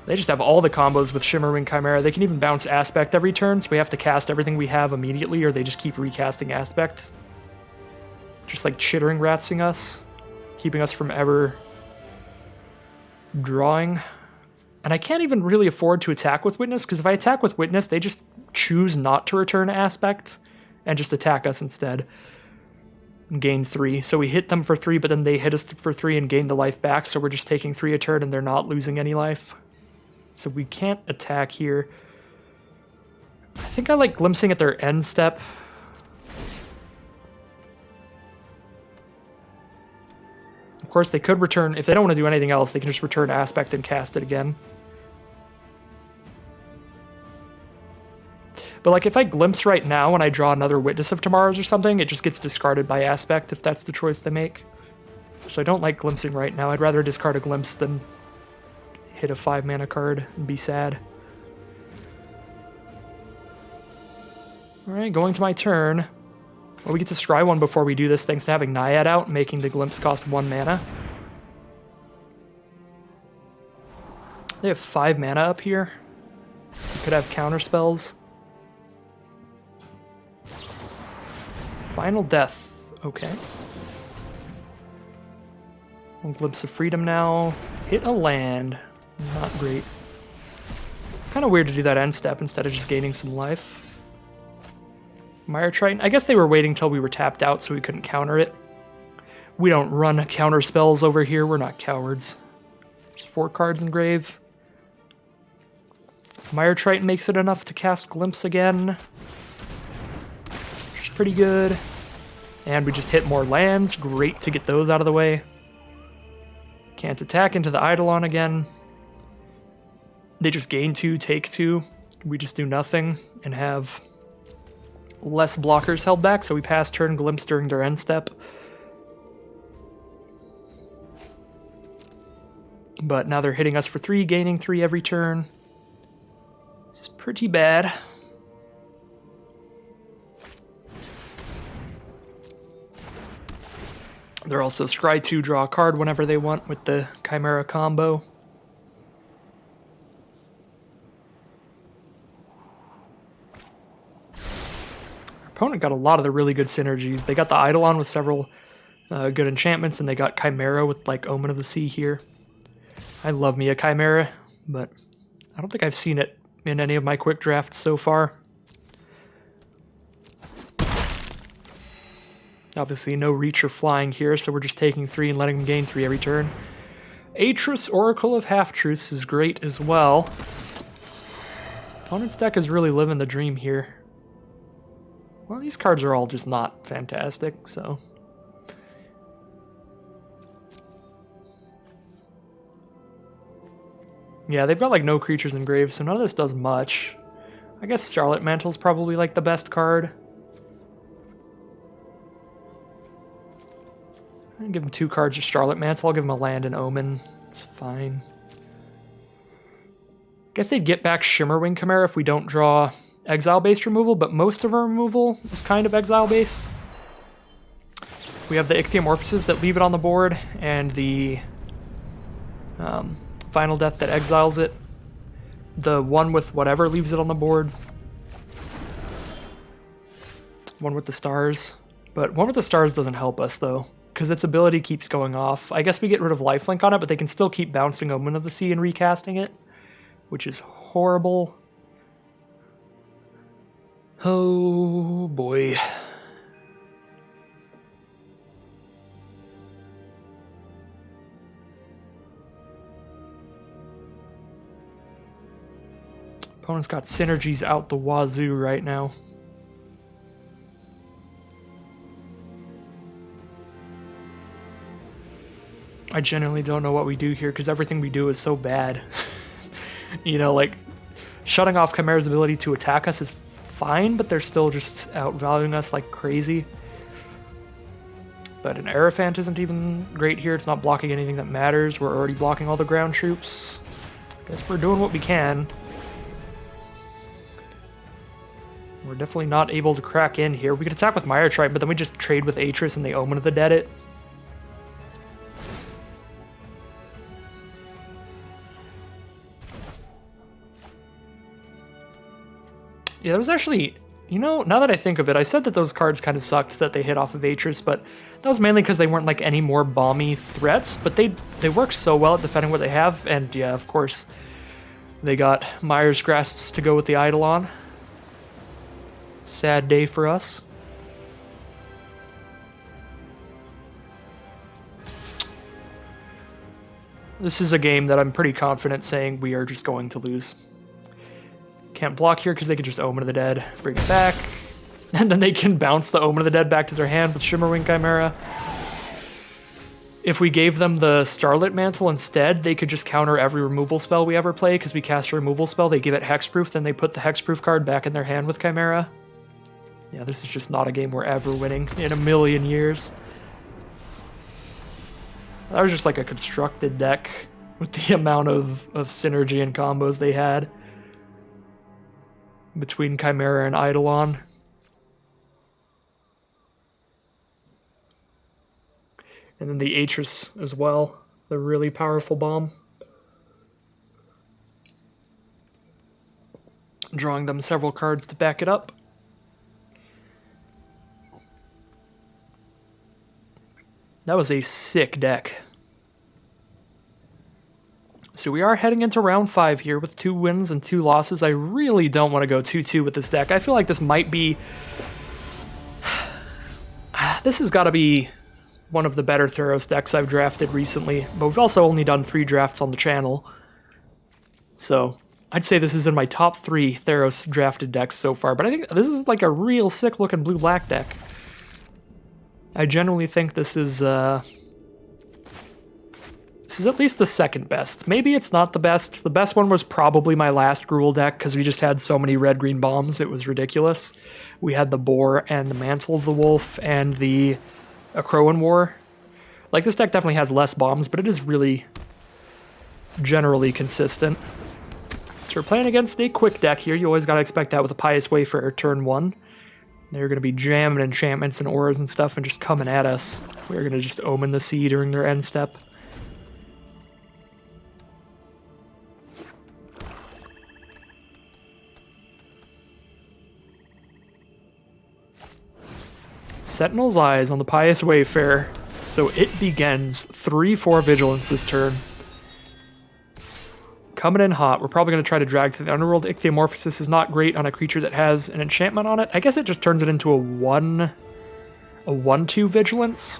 They just have all the combos with Shimmerwing Chimera. They can even bounce Aspect every turn, so we have to cast everything we have immediately, or they just keep recasting Aspect. Just like chittering ratsing us, keeping us from ever drawing. And I can't even really afford to attack with Witness, because if I attack with Witness, they just choose not to return Aspect and just attack us instead. Gain 3. So we hit them for 3, but then they hit us for 3 and gain the life back, so we're just taking 3 a turn and they're not losing any life. So we can't attack here. I think I like glimpsing at their end step. Of course, they could return, if they don't want to do anything else, they can just return Aspect and cast it again. But like if I glimpse right now and I draw another Witness of Tomorrows or something, it just gets discarded by Aspect if that's the choice they make. So I don't like glimpsing right now. I'd rather discard a glimpse than hit a 5-mana card and be sad. Alright, going to my turn. Well, we get to scry 1 before we do this, thanks to having Naiad out, making the glimpse cost 1 mana. They have 5 mana up here. We could have counter spells. Final Death. Okay. One Glimpse of Freedom now. Hit a land. Not great. Kind of weird to do that end step instead of just gaining some life. Mire Triton. I guess they were waiting till we were tapped out so we couldn't counter it. We don't run counter spells over here. We're not cowards. There's 4 cards in grave. Mire Triton makes it enough to cast Glimpse again. Which is pretty good. And we just hit more lands. Great to get those out of the way. Can't attack into the Eidolon again. They just gain 2, take 2. We just do nothing and have less blockers held back, so we pass turn Glimpse during their end step. But now they're hitting us for 3, gaining 3 every turn. It's pretty bad. They're also scry 2, draw a card whenever they want with the Chimera combo. Our opponent got a lot of the really good synergies. They got the Eidolon with several good enchantments, and they got Chimera with like Omen of the Sea here. I love me a Chimera, but I don't think I've seen it in any of my quick drafts so far. Obviously no reach or flying here, so we're just taking 3 and letting them gain 3 every turn. Atris, Oracle of Half-Truths is great as well. Opponent's deck is really living the dream here. Well, these cards are all just not fantastic, so... Yeah, they've got like no creatures in grave, so none of this does much. I guess Starlit Mantle's probably like the best card. I'm gonna give him 2 cards of Starlit Mantle. I'll give him a land and Omen. It's fine. Guess they'd get back Shimmerwing Chimera if we don't draw exile-based removal, but most of our removal is kind of exile-based. We have the Ichthyomorphosis that leave it on the board, and the Final Death that exiles it. The one with whatever leaves it on the board. One with the stars. But one with the stars doesn't help us, though, because its ability keeps going off. I guess we get rid of lifelink on it, but they can still keep bouncing Omen of the Sea and recasting it, which is horrible. Oh boy. Opponent's got synergies out the wazoo right now. I genuinely don't know what we do here because everything we do is so bad. You know, like, shutting off Chimera's ability to attack us is fine, but they're still just outvaluing us like crazy. But an Aerophant isn't even great here. It's not blocking anything that matters. We're already blocking all the ground troops. Guess we're doing what we can. We're definitely not able to crack in here. We could attack with Mire Triton, but then we just trade with Atris and they Omen of the Dead it. Yeah, that was actually, you know, now that I think of it, I said that those cards kind of sucked that they hit off of Atris, but that was mainly because they weren't like any more bomby threats, but they work so well at defending what they have, and yeah, of course, they got Mire's Grasps to go with the Eidolon. Sad day for us. This is a game that I'm pretty confident saying we are just going to lose. Can't block here because they could just Omen of the Dead, bring it back, and then they can bounce the Omen of the Dead back to their hand with Shimmerwing Chimera. If we gave them the Starlit Mantle instead, they could just counter every removal spell we ever play because we cast a removal spell, they give it Hexproof, then they put the Hexproof card back in their hand with Chimera. Yeah, this is just not a game we're ever winning in a million years. That was just like a constructed deck with the amount of synergy and combos they had between Chimera and Eidolon. And then the Atris as well, the really powerful bomb. Drawing them several cards to back it up. That was a sick deck. So we are heading into round 5 here with 2 wins and 2 losses. I really don't want to go 2-2 with this deck. I feel like this might be... This has got to be one of the better Theros decks I've drafted recently, but we've also only done 3 drafts on the channel. So I'd say this is in my top 3 Theros drafted decks so far, but I think this is like a real sick looking blue-black deck. I generally think this is at least the second best. Maybe it's not the best. The best one was probably my last Gruul deck because we just had so many red-green bombs. It was ridiculous. We had the Boar and the Mantle of the Wolf and the Akroan War. Like, this deck definitely has less bombs, but it is really generally consistent. So we're playing against a quick deck here. You always got to expect that with a Pious Wayfarer turn 1. They're going to be jamming enchantments and auras and stuff and just coming at us. We're going to just Omen the Sea during their end step. Sentinel's Eyes on the Pious Wayfarer. So it begins 3-4 Vigilance this turn. Coming in hot. We're probably going to try to drag to the Underworld. Ichthyomorphosis is not great on a creature that has an enchantment on it. I guess it just turns it into a 1/2 Vigilance.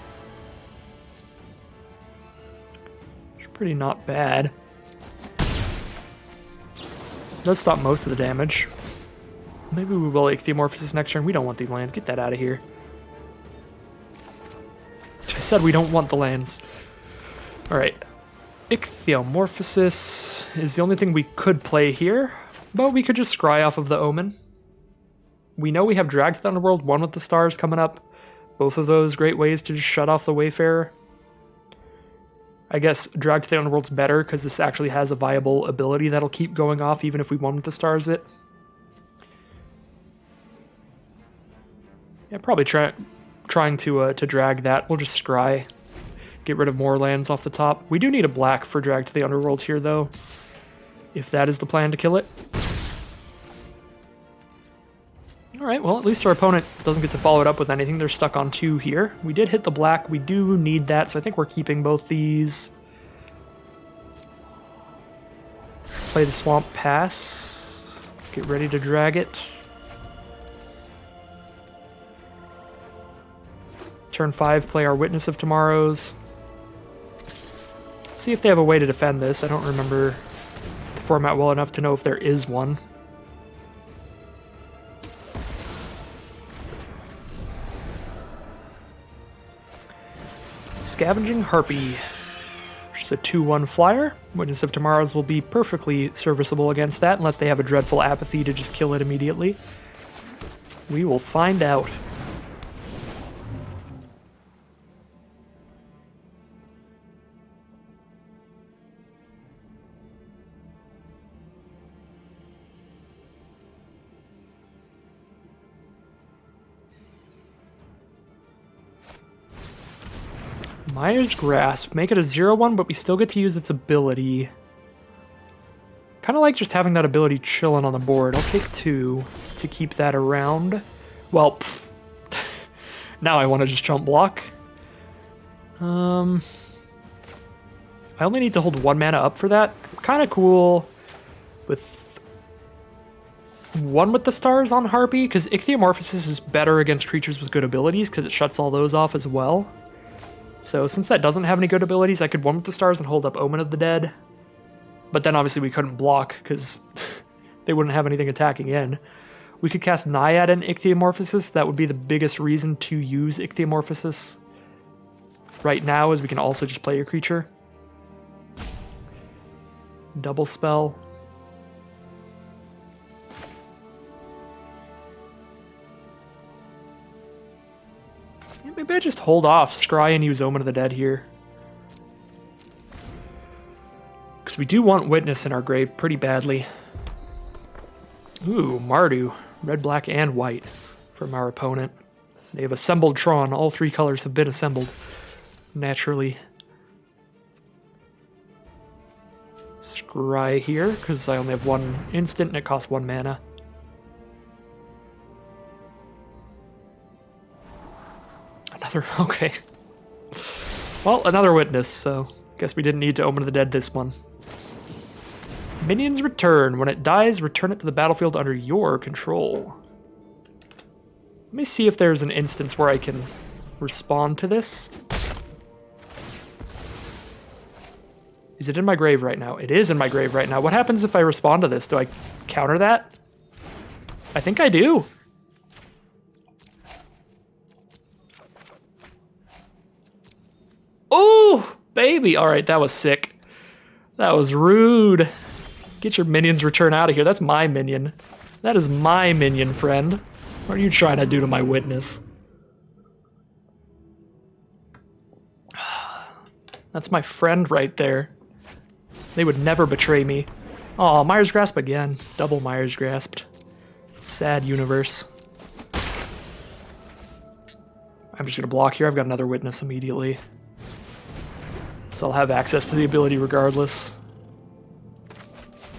It's pretty not bad. Does stop most of the damage. Maybe we will Ichthyomorphosis next turn. We don't want these lands. Get that out of here. I said we don't want the lands. Alright. Ichthyomorphosis is the only thing we could play here, but we could just scry off of the Omen. We know we have Drag to the Underworld, one with the stars coming up. Both of those great ways to just shut off the Wayfarer. I guess Drag to the Underworld's better because this actually has a viable ability that'll keep going off even if we one with the stars it. Yeah, probably trying to drag that. We'll just scry. Get rid of more lands off the top. We do need a black for Drag to the Underworld here, though, if that is the plan to kill it. Alright, well, at least our opponent doesn't get to follow it up with anything. They're stuck on 2 here. We did hit the black. We do need that, so I think we're keeping both these. Play the Swamp Pass. Get ready to drag it. Turn 5, play our Witness of Tomorrows. See if they have a way to defend this. I don't remember the format well enough to know if there is one. Scavenging Harpy. Just a 2-1 flyer. Witness of Tomorrows will be perfectly serviceable against that, unless they have a dreadful apathy to just kill it immediately. We will find out. Mire's Grasp. Make it a 0-1, but we still get to use its ability. Kind of like just having that ability chilling on the board. I'll take 2 to keep that around. Well, pfft. Now I want to just jump block. I only need to hold 1 mana up for that. Kind of cool with 1 with the stars on Harpy, because Ichthyomorphosis is better against creatures with good abilities, because it shuts all those off as well. So since that doesn't have any good abilities, I could 1 with the stars and hold up Omen of the Dead. But then obviously we couldn't block because they wouldn't have anything attacking in. We could cast Naiad and Ichthyomorphosis. That would be the biggest reason to use Ichthyomorphosis right now, is we can also just play your creature. Double spell. Maybe I just hold off, scry and use Omen of the Dead here. Because we do want Witness in our grave pretty badly. Ooh, Mardu. Red, black, and white from our opponent. They have assembled Tron. All 3 colors have been assembled. Naturally. Scry here, because I only have 1 instant and it costs 1 mana. Another, okay. Well, another Witness, so guess we didn't need to Omen of the Dead this one. Minions return. When it dies, return it to the battlefield under your control. Let me see if there's an instance where I can respond to this. Is it in my grave right now? It is in my grave right now. What happens if I respond to this? Do I counter that? I think I do. Oh, baby. All right, that was sick. That was rude. Get your minion's return out of here. That's my minion. That is my minion, friend. What are you trying to do to my Witness? That's my friend right there. They would never betray me. Aw, Mire's Grasp again. Double Mire's Grasped. Sad universe. I'm just gonna block here. I've got another Witness immediately. So I'll have access to the ability regardless.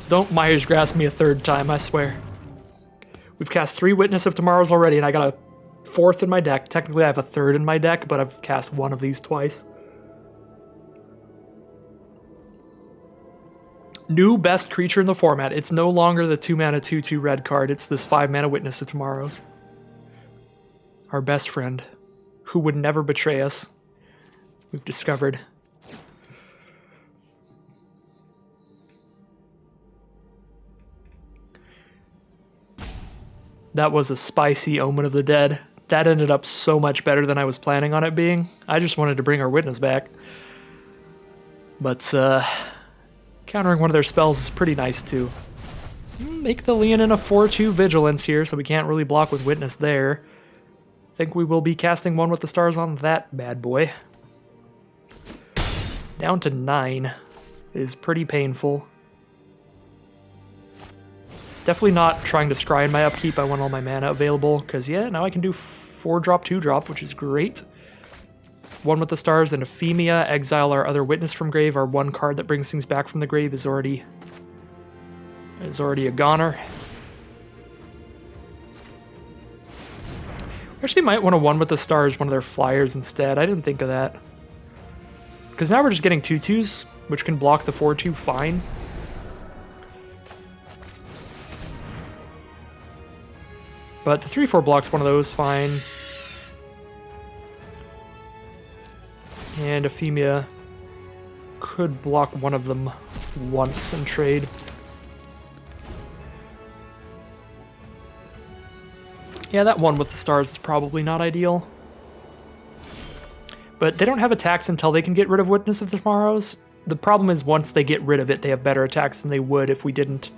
Don't Mire's Grasp me a 3rd time, I swear. We've cast 3 Witness of Tomorrows already, and I got a 4th in my deck. Technically I have a 3rd in my deck, but I've cast 1 of these twice. New best creature in the format. It's no longer the 2 mana 2/2 red card. It's this 5 mana Witness of Tomorrows. Our best friend, who would never betray us, we've discovered. That was a spicy Omen of the Dead. That ended up so much better than I was planning on it being. I just wanted to bring our Witness back. But, countering one of their spells is pretty nice, too. Make the Leonin a 4/2 Vigilance here, so we can't really block with Witness there. I think we will be casting 1 with the stars on that bad boy. Down to 9 is pretty painful. Definitely not trying to scry in my upkeep. I want all my mana available, because yeah, now I can do 4-drop, 2-drop, which is great. 1 with the stars and Euphemia. Exile our other Witness from grave. Our 1 card that brings things back from the grave is already a goner. Actually might want to 1 with the stars, one of their flyers instead. I didn't think of that. Because now we're just getting 2/2s, which can block the 4/2 fine. But the 3/4 blocks one of those fine. And Euphemia could block one of them once and trade. Yeah, that 1 with the stars is probably not ideal. But they don't have attacks until they can get rid of Witness of Tomorrows, The problem is once they get rid of it, they have better attacks than they would if we didn't.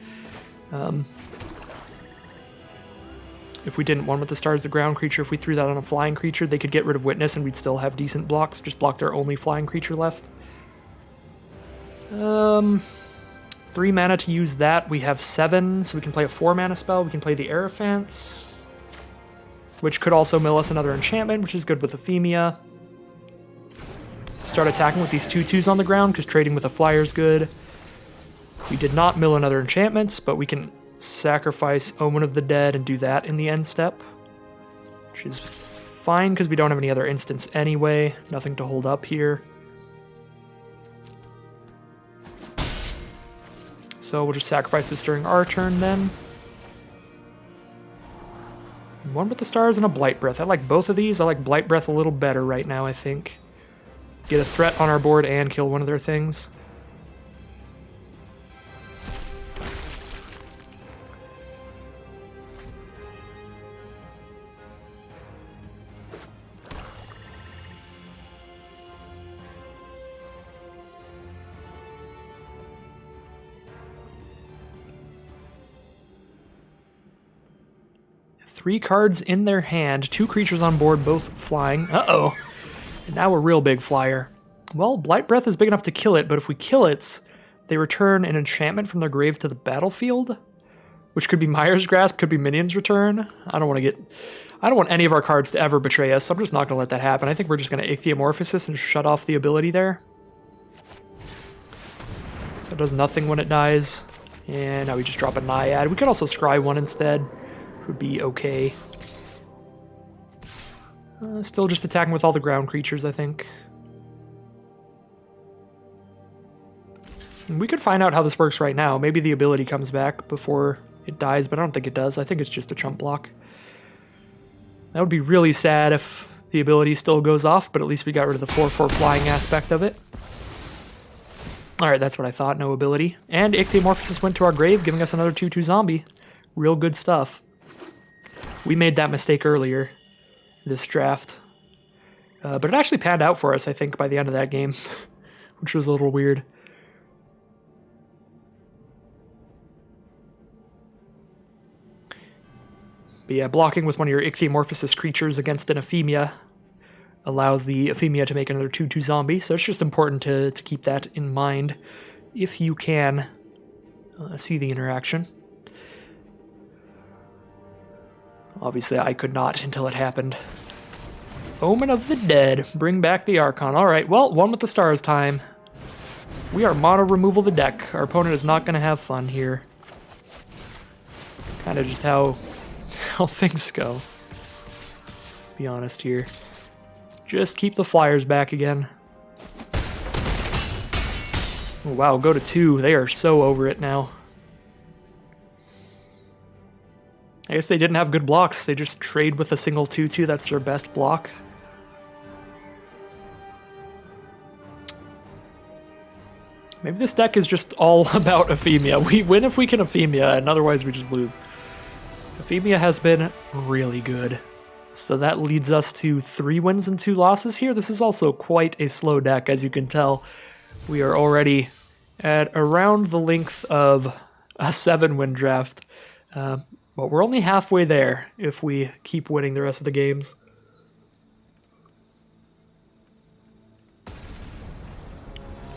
If we didn't One with the Stars, the ground creature, if we threw that on a flying creature, they could get rid of Witness and we'd still have decent blocks. Just block their only flying creature left. 3 mana to use that. We have 7, so we can play a 4 mana spell. We can play the Aerophants, which could also mill us another enchantment, which is good with Ephemia. Start attacking with these 2/2s on the ground, because trading with a flyer is good. We did not mill another enchantments, but we can sacrifice Omen of the Dead and do that in the end step, which is fine, because we don't have any other instants anyway. Nothing to hold up here. So we'll just sacrifice this during our turn then. One with the Stars and a Blight Breath. I like both of these. I like Blight Breath a little better right now, I think. Get a threat on our board and kill one of their things. Three cards in their hand, 2 creatures on board, both flying. Uh-oh. And now a real big flyer. Well, Blight Breath is big enough to kill it, but if we kill it, they return an enchantment from their grave to the battlefield, which could be Mire's Grasp, could be Minion's Return. I don't want any of our cards to ever betray us, so I'm just not going to let that happen. I think we're just going to Ichthyomorphosis and shut off the ability there. So it does nothing when it dies. And now we just drop a Naiad. We could also scry one instead, which would be okay. Still just attacking with all the ground creatures, I think. And we could find out how this works right now. Maybe the ability comes back before it dies, but I don't think it does. I think it's just a chump block. That would be really sad if the ability still goes off, but at least we got rid of the 4/4 flying aspect of it. Alright, that's what I thought, no ability. And Ichthyomorphosis went to our grave, giving us another 2/2 zombie. Real good stuff. We made that mistake earlier, this draft. But it actually panned out for us, I think, by the end of that game, which was a little weird. But yeah, blocking with one of your Ichthyomorphosis creatures against an Ephemia allows the Ephemia to make another 2/2 zombie, so it's just important to keep that in mind if you can see the interaction. Obviously, I could not until it happened. Omen of the Dead. Bring back the Archon. Alright, well, One with the Stars time. We are mono removal the deck. Our opponent is not going to have fun here. Kind of just how things go. Be honest here. Just keep the flyers back again. Oh, wow, go to 2. They are so over it now. I guess they didn't have good blocks. They just trade with a single 2/2. That's their best block. Maybe this deck is just all about Ephemia. We win if we can Ephemia, and otherwise we just lose. Ephemia has been really good. So that leads us to 3 wins and 2 losses here. This is also quite a slow deck, as you can tell. We are already at around the length of a 7-win draft. But we're only halfway there if we keep winning the rest of the games.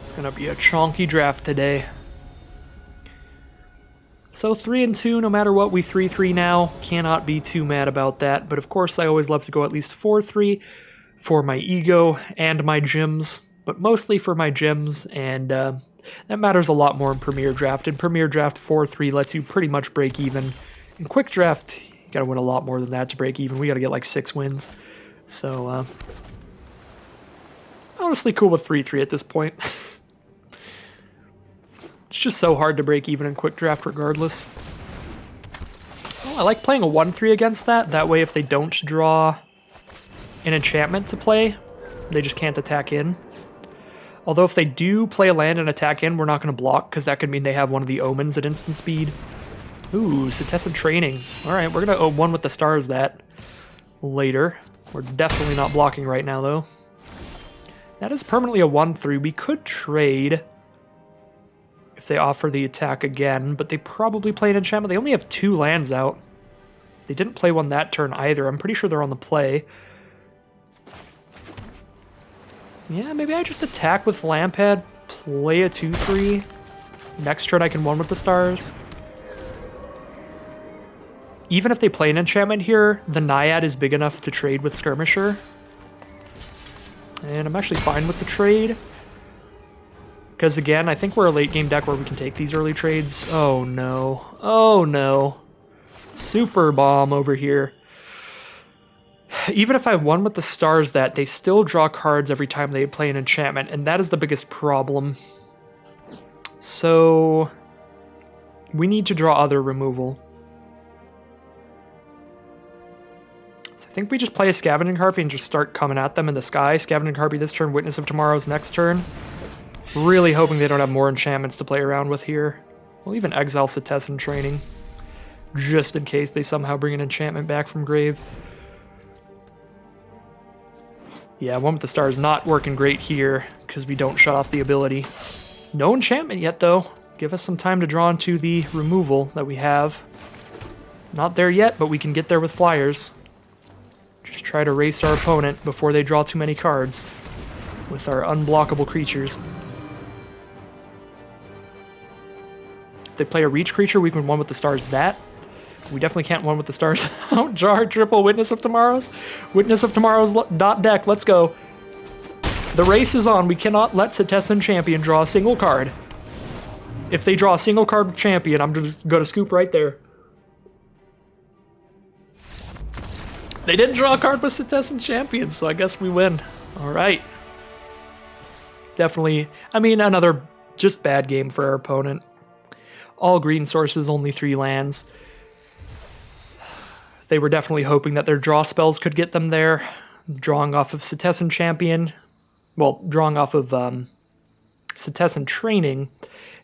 It's going to be a chonky draft today. So 3 and 2, no matter what, we 3-3 now. Cannot be too mad about that. But of course, I always love to go at least 4-3 for my ego and my gems. But mostly for my gems, and that matters a lot more in Premier Draft. In Premier Draft, 4-3 lets you pretty much break even. In Quick Draft, you gotta win a lot more than that to break even. We gotta get like 6 wins. So, honestly cool with 3-3 at this point. It's just so hard to break even in Quick Draft regardless. Well, I like playing a 1-3 against that. That way if they don't draw an enchantment to play, they just can't attack in. Although if they do play a land and attack in, we're not going to block, because that could mean they have one of the Omens at instant speed. Ooh, Successive Training. Alright, we're going to One with the Stars that later. We're definitely not blocking right now, though. That is permanently a 1-3. We could trade if they offer the attack again, but they probably play an enchantment. They only have 2 lands out. They didn't play one that turn either. I'm pretty sure they're on the play. Yeah, maybe I just attack with Lampad, play a 2/3. Next turn I can 1 with the stars. Even if they play an enchantment here, the Naiad is big enough to trade with Skirmisher. And I'm actually fine with the trade. Because again, I think we're a late game deck where we can take these early trades. Oh no. Oh no. Super bomb over here. Even if I won with the stars that, they still draw cards every time they play an enchantment, and that is the biggest problem. So we need to draw other removal. So I think we just play a Scavenging Harpy and just start coming at them in the sky. Scavenging Harpy this turn, Witness of Tomorrow's next turn. Really hoping they don't have more enchantments to play around with here. We'll even exile Cetessan Training, just in case they somehow bring an enchantment back from grave. Yeah, 1 with the stars not working great here, because we don't shut off the ability. No enchantment yet, though. Give us some time to draw into the removal that we have. Not there yet, but we can get there with flyers. Just try to race our opponent before they draw too many cards with our unblockable creatures. If they play a reach creature, we can 1 with the stars that. We definitely can't 1 with the stars. Draw our triple Witness of Tomorrow's. Witness of Tomorrow's dot deck. Let's go. The race is on. We cannot let Cetessan Champion draw a single card. If they draw a single card with Champion, I'm just going to scoop right there. They didn't draw a card with Cetessan Champion, so I guess we win. All right. Definitely, I mean, another just bad game for our opponent. All green sources, only 3 lands. They were definitely hoping that their draw spells could get them there. Drawing off of Cetessan Champion. Well, drawing off of Cetessan Training.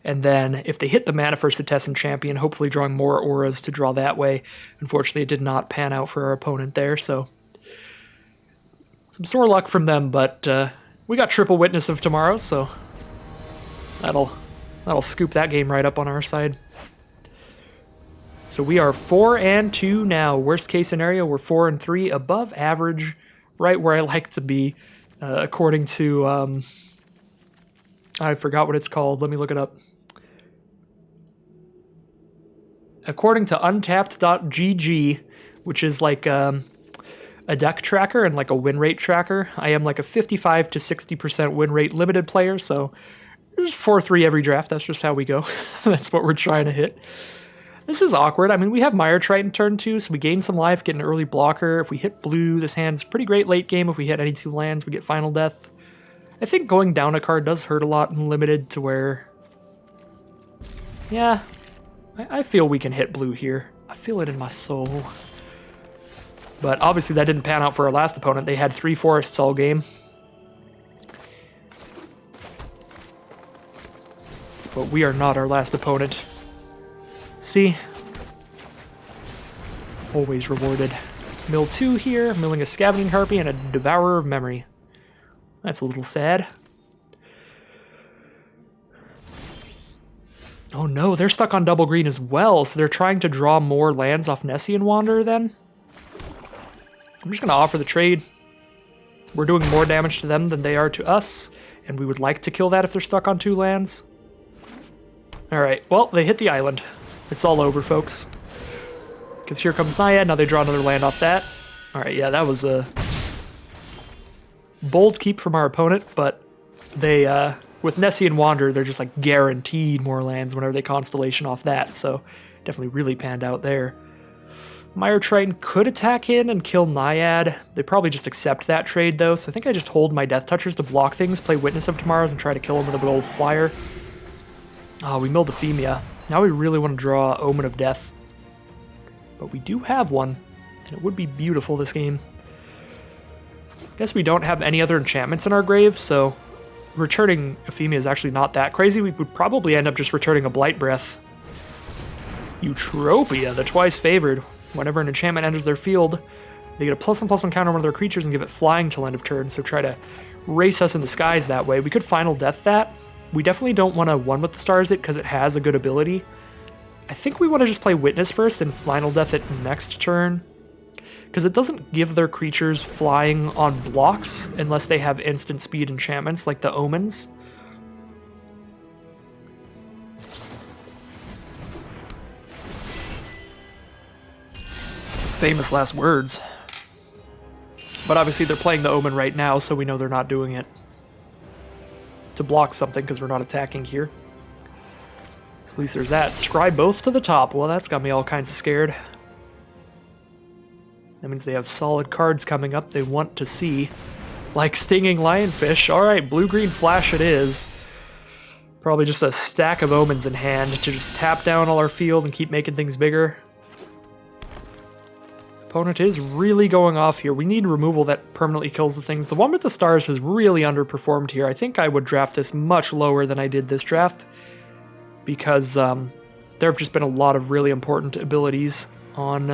And then if they hit the mana for Cetessan Champion, hopefully drawing more auras to draw that way. Unfortunately, it did not pan out for our opponent there, so some sore luck from them, but we got triple Witness of Tomorrow, so that'll scoop that game right up on our side. So we are 4-2 now. Worst case scenario, we're 4-3, above average, right where I like to be, according to I forgot what it's called. Let me look it up. According to untapped.gg, which is like a deck tracker and like a win rate tracker, I am like a 55 to 60% win rate limited player, so there's 4-3 every draft. That's just how we go. That's what we're trying to hit. This is awkward. I mean, we have Mire Triton turn 2, so we gain some life, get an early blocker. If we hit blue, this hand's pretty great late game. If we hit any 2 lands, we get Final Death. I think going down a card does hurt a lot in limited to where... Yeah, I feel we can hit blue here. I feel it in my soul. But obviously that didn't pan out for our last opponent. They had 3 forests all game. But we are not our last opponent. See? Always rewarded. Mill 2 here, milling a Scavenging Harpy and a Devourer of Memory. That's a little sad. Oh no, they're stuck on double green as well, so they're trying to draw more lands off Nessian Wanderer then? I'm just going to offer the trade. We're doing more damage to them than they are to us, and we would like to kill that if they're stuck on 2 lands. Alright, well, they hit the island. It's all over, folks. Because here comes Naiad, now they draw another land off that. Alright, yeah, that was a bold keep from our opponent, but they, with Nessian Wanderer, they're just like guaranteed more lands whenever they Constellation off that, so definitely really panned out there. Mire Triton could attack in and kill Naiad. They probably just accept that trade, though, so I think I just hold my Death Touchers to block things, play Witness of Tomorrow's, and try to kill him with a big old flyer. Oh, we milled Ephemia. Now we really want to draw Omen of Death. But we do have one, and it would be beautiful this game. Guess we don't have any other enchantments in our grave, so returning Ephemia is actually not that crazy. We would probably end up just returning a Blight Breath. Eutropia, the twice favored. Whenever an enchantment enters their field, they get a +1/+1 counter on one of their creatures and give it flying till end of turn, so try to race us in the skies that way. We could Final Death that. We definitely don't want to one with the stars it because it has a good ability. I think we want to just play Witness first and Final Death it next turn, because it doesn't give their creatures flying on blocks unless they have instant speed enchantments like the Omens. Famous last words. But obviously they're playing the Omen right now, so we know they're not doing it to block something because we're not attacking here. So at least there's that. Scry both to the top. Well, that's got me all kinds of scared. That means they have solid cards coming up they want to see. Like Stinging Lionfish. Alright, blue-green flash it is. Probably just a stack of Omens in hand to just tap down all our field and keep making things bigger. Opponent is really going off here. We need removal that permanently kills the things. The one with the stars has really underperformed here. I think I would draft this much lower than I did this draft, because there have just been a lot of really important abilities on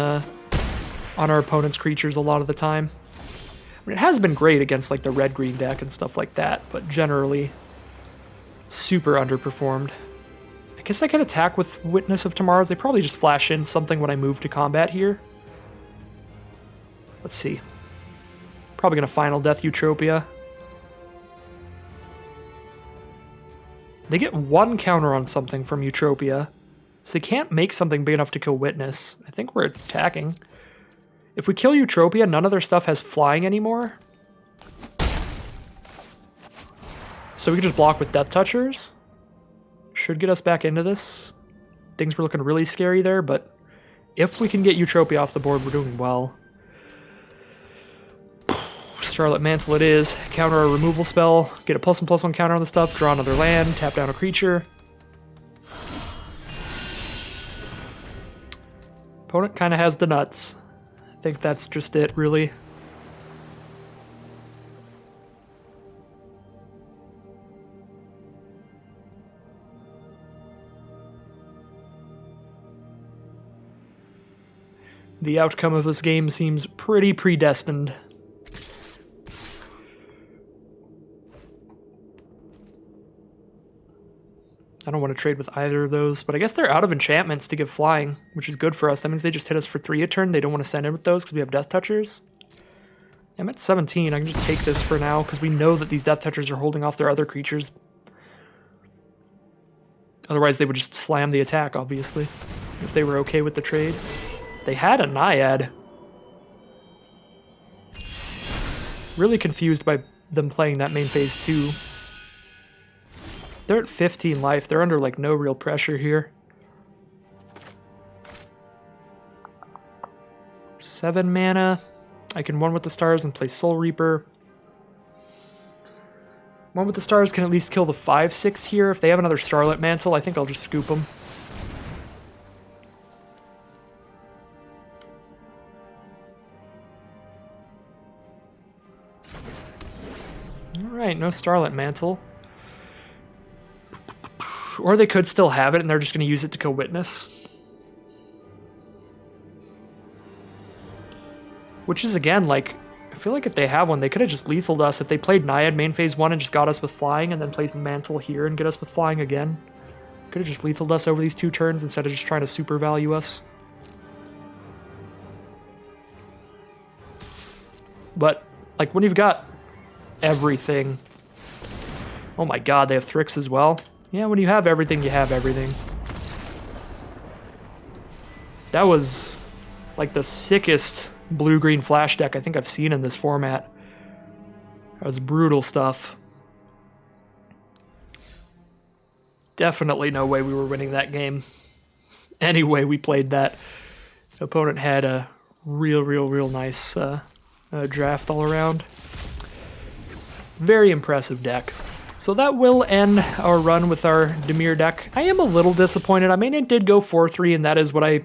our opponent's creatures a lot of the time. I mean, it has been great against like the red-green deck and stuff like that, but generally super underperformed. I guess I can attack with Witness of Tomorrows. They probably just flash in something when I move to combat here. Let's see. Probably gonna Final Death Eutropia. They get one counter on something from Eutropia, so they can't make something big enough to kill Witness. I think we're attacking. If we kill Eutropia, none of their stuff has flying anymore. So we can just block with Death Touchers. Should get us back into this. Things were looking really scary there, but if we can get Eutropia off the board, we're doing well. Charlotte Mantle it is. Counter a removal spell. Get a +1/+1 counter on the stuff. Draw another land. Tap down a creature. Opponent kind of has the nuts. I think that's just it, really. The outcome of this game seems pretty predestined. I don't want to trade with either of those, but I guess they're out of enchantments to give flying, which is good for us. That means they just hit us for 3 a turn. They don't want to send in with those because we have Death Touchers. I'm at 17. I can just take this for now because we know that these Death Touchers are holding off their other creatures. Otherwise, they would just slam the attack, obviously, if they were okay with the trade. They had a Naiad. Really confused by them playing that main phase too. They're at 15 life. They're under like no real pressure here. 7 mana. I can one with the stars and play Soul Reaper. One with the stars can at least kill the 5/6 here. If they have another Starlit Mantle, I think I'll just scoop them. Alright, no Starlit Mantle. Or they could still have it and they're just going to use it to kill Witness. Which is, again, like, I feel like if they have one, they could have just lethaled us. If they played Naiad main phase 1 and just got us with flying and then plays Mantle here and get us with flying again. Could have just lethaled us over these 2 turns instead of just trying to super value us. But, like, when you've got everything... Oh my god, they have Thrix as well. Yeah, when you have everything, you have everything. That was like the sickest blue-green flash deck I think I've seen in this format. That was brutal stuff. Definitely no way we were winning that game. Any way we played that. The opponent had a real nice draft all around. Very impressive deck. So that will end our run with our Dimir deck. I am a little disappointed. I mean, it did go 4-3, and that is what I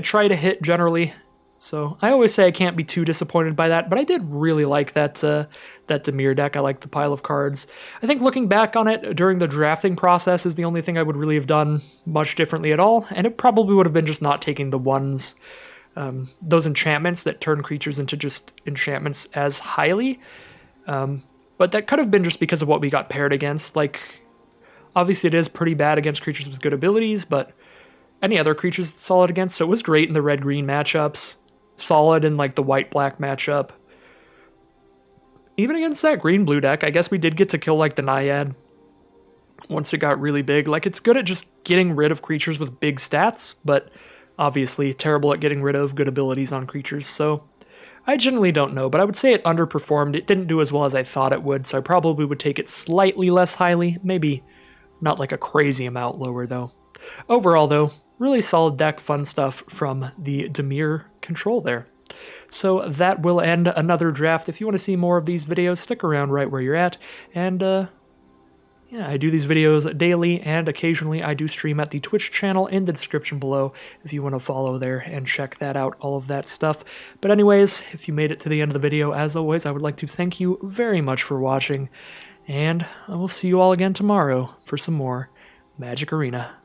try to hit generally. So I always say I can't be too disappointed by that, but I did really like that Dimir deck. I like the pile of cards. I think looking back on it during the drafting process is the only thing I would really have done much differently at all, and it probably would have been just not taking the ones, those enchantments that turn creatures into just enchantments as highly. But that could have been just because of what we got paired against. Like, Obviously, it is pretty bad against creatures with good abilities, but any other creatures it's solid against. So it was great in the red-green matchups, solid in like the white-black matchup. Even against that green-blue deck, I guess we did get to kill like the Naiad once it got really big. Like, it's good at just getting rid of creatures with big stats, but obviously terrible at getting rid of good abilities on creatures, so I generally don't know, but I would say it underperformed. It didn't do as well as I thought it would, so I probably would take it slightly less highly, maybe not like a crazy amount lower, though. Overall, though, really solid deck, fun stuff from the Dimir control there. So that will end another draft. If you want to see more of these videos, stick around right where you're at, and yeah, I do these videos daily, and occasionally I do stream at the Twitch channel in the description below if you want to follow there and check that out, all of that stuff. But anyways, if you made it to the end of the video, as always, I would like to thank you very much for watching, and I will see you all again tomorrow for some more Magic Arena.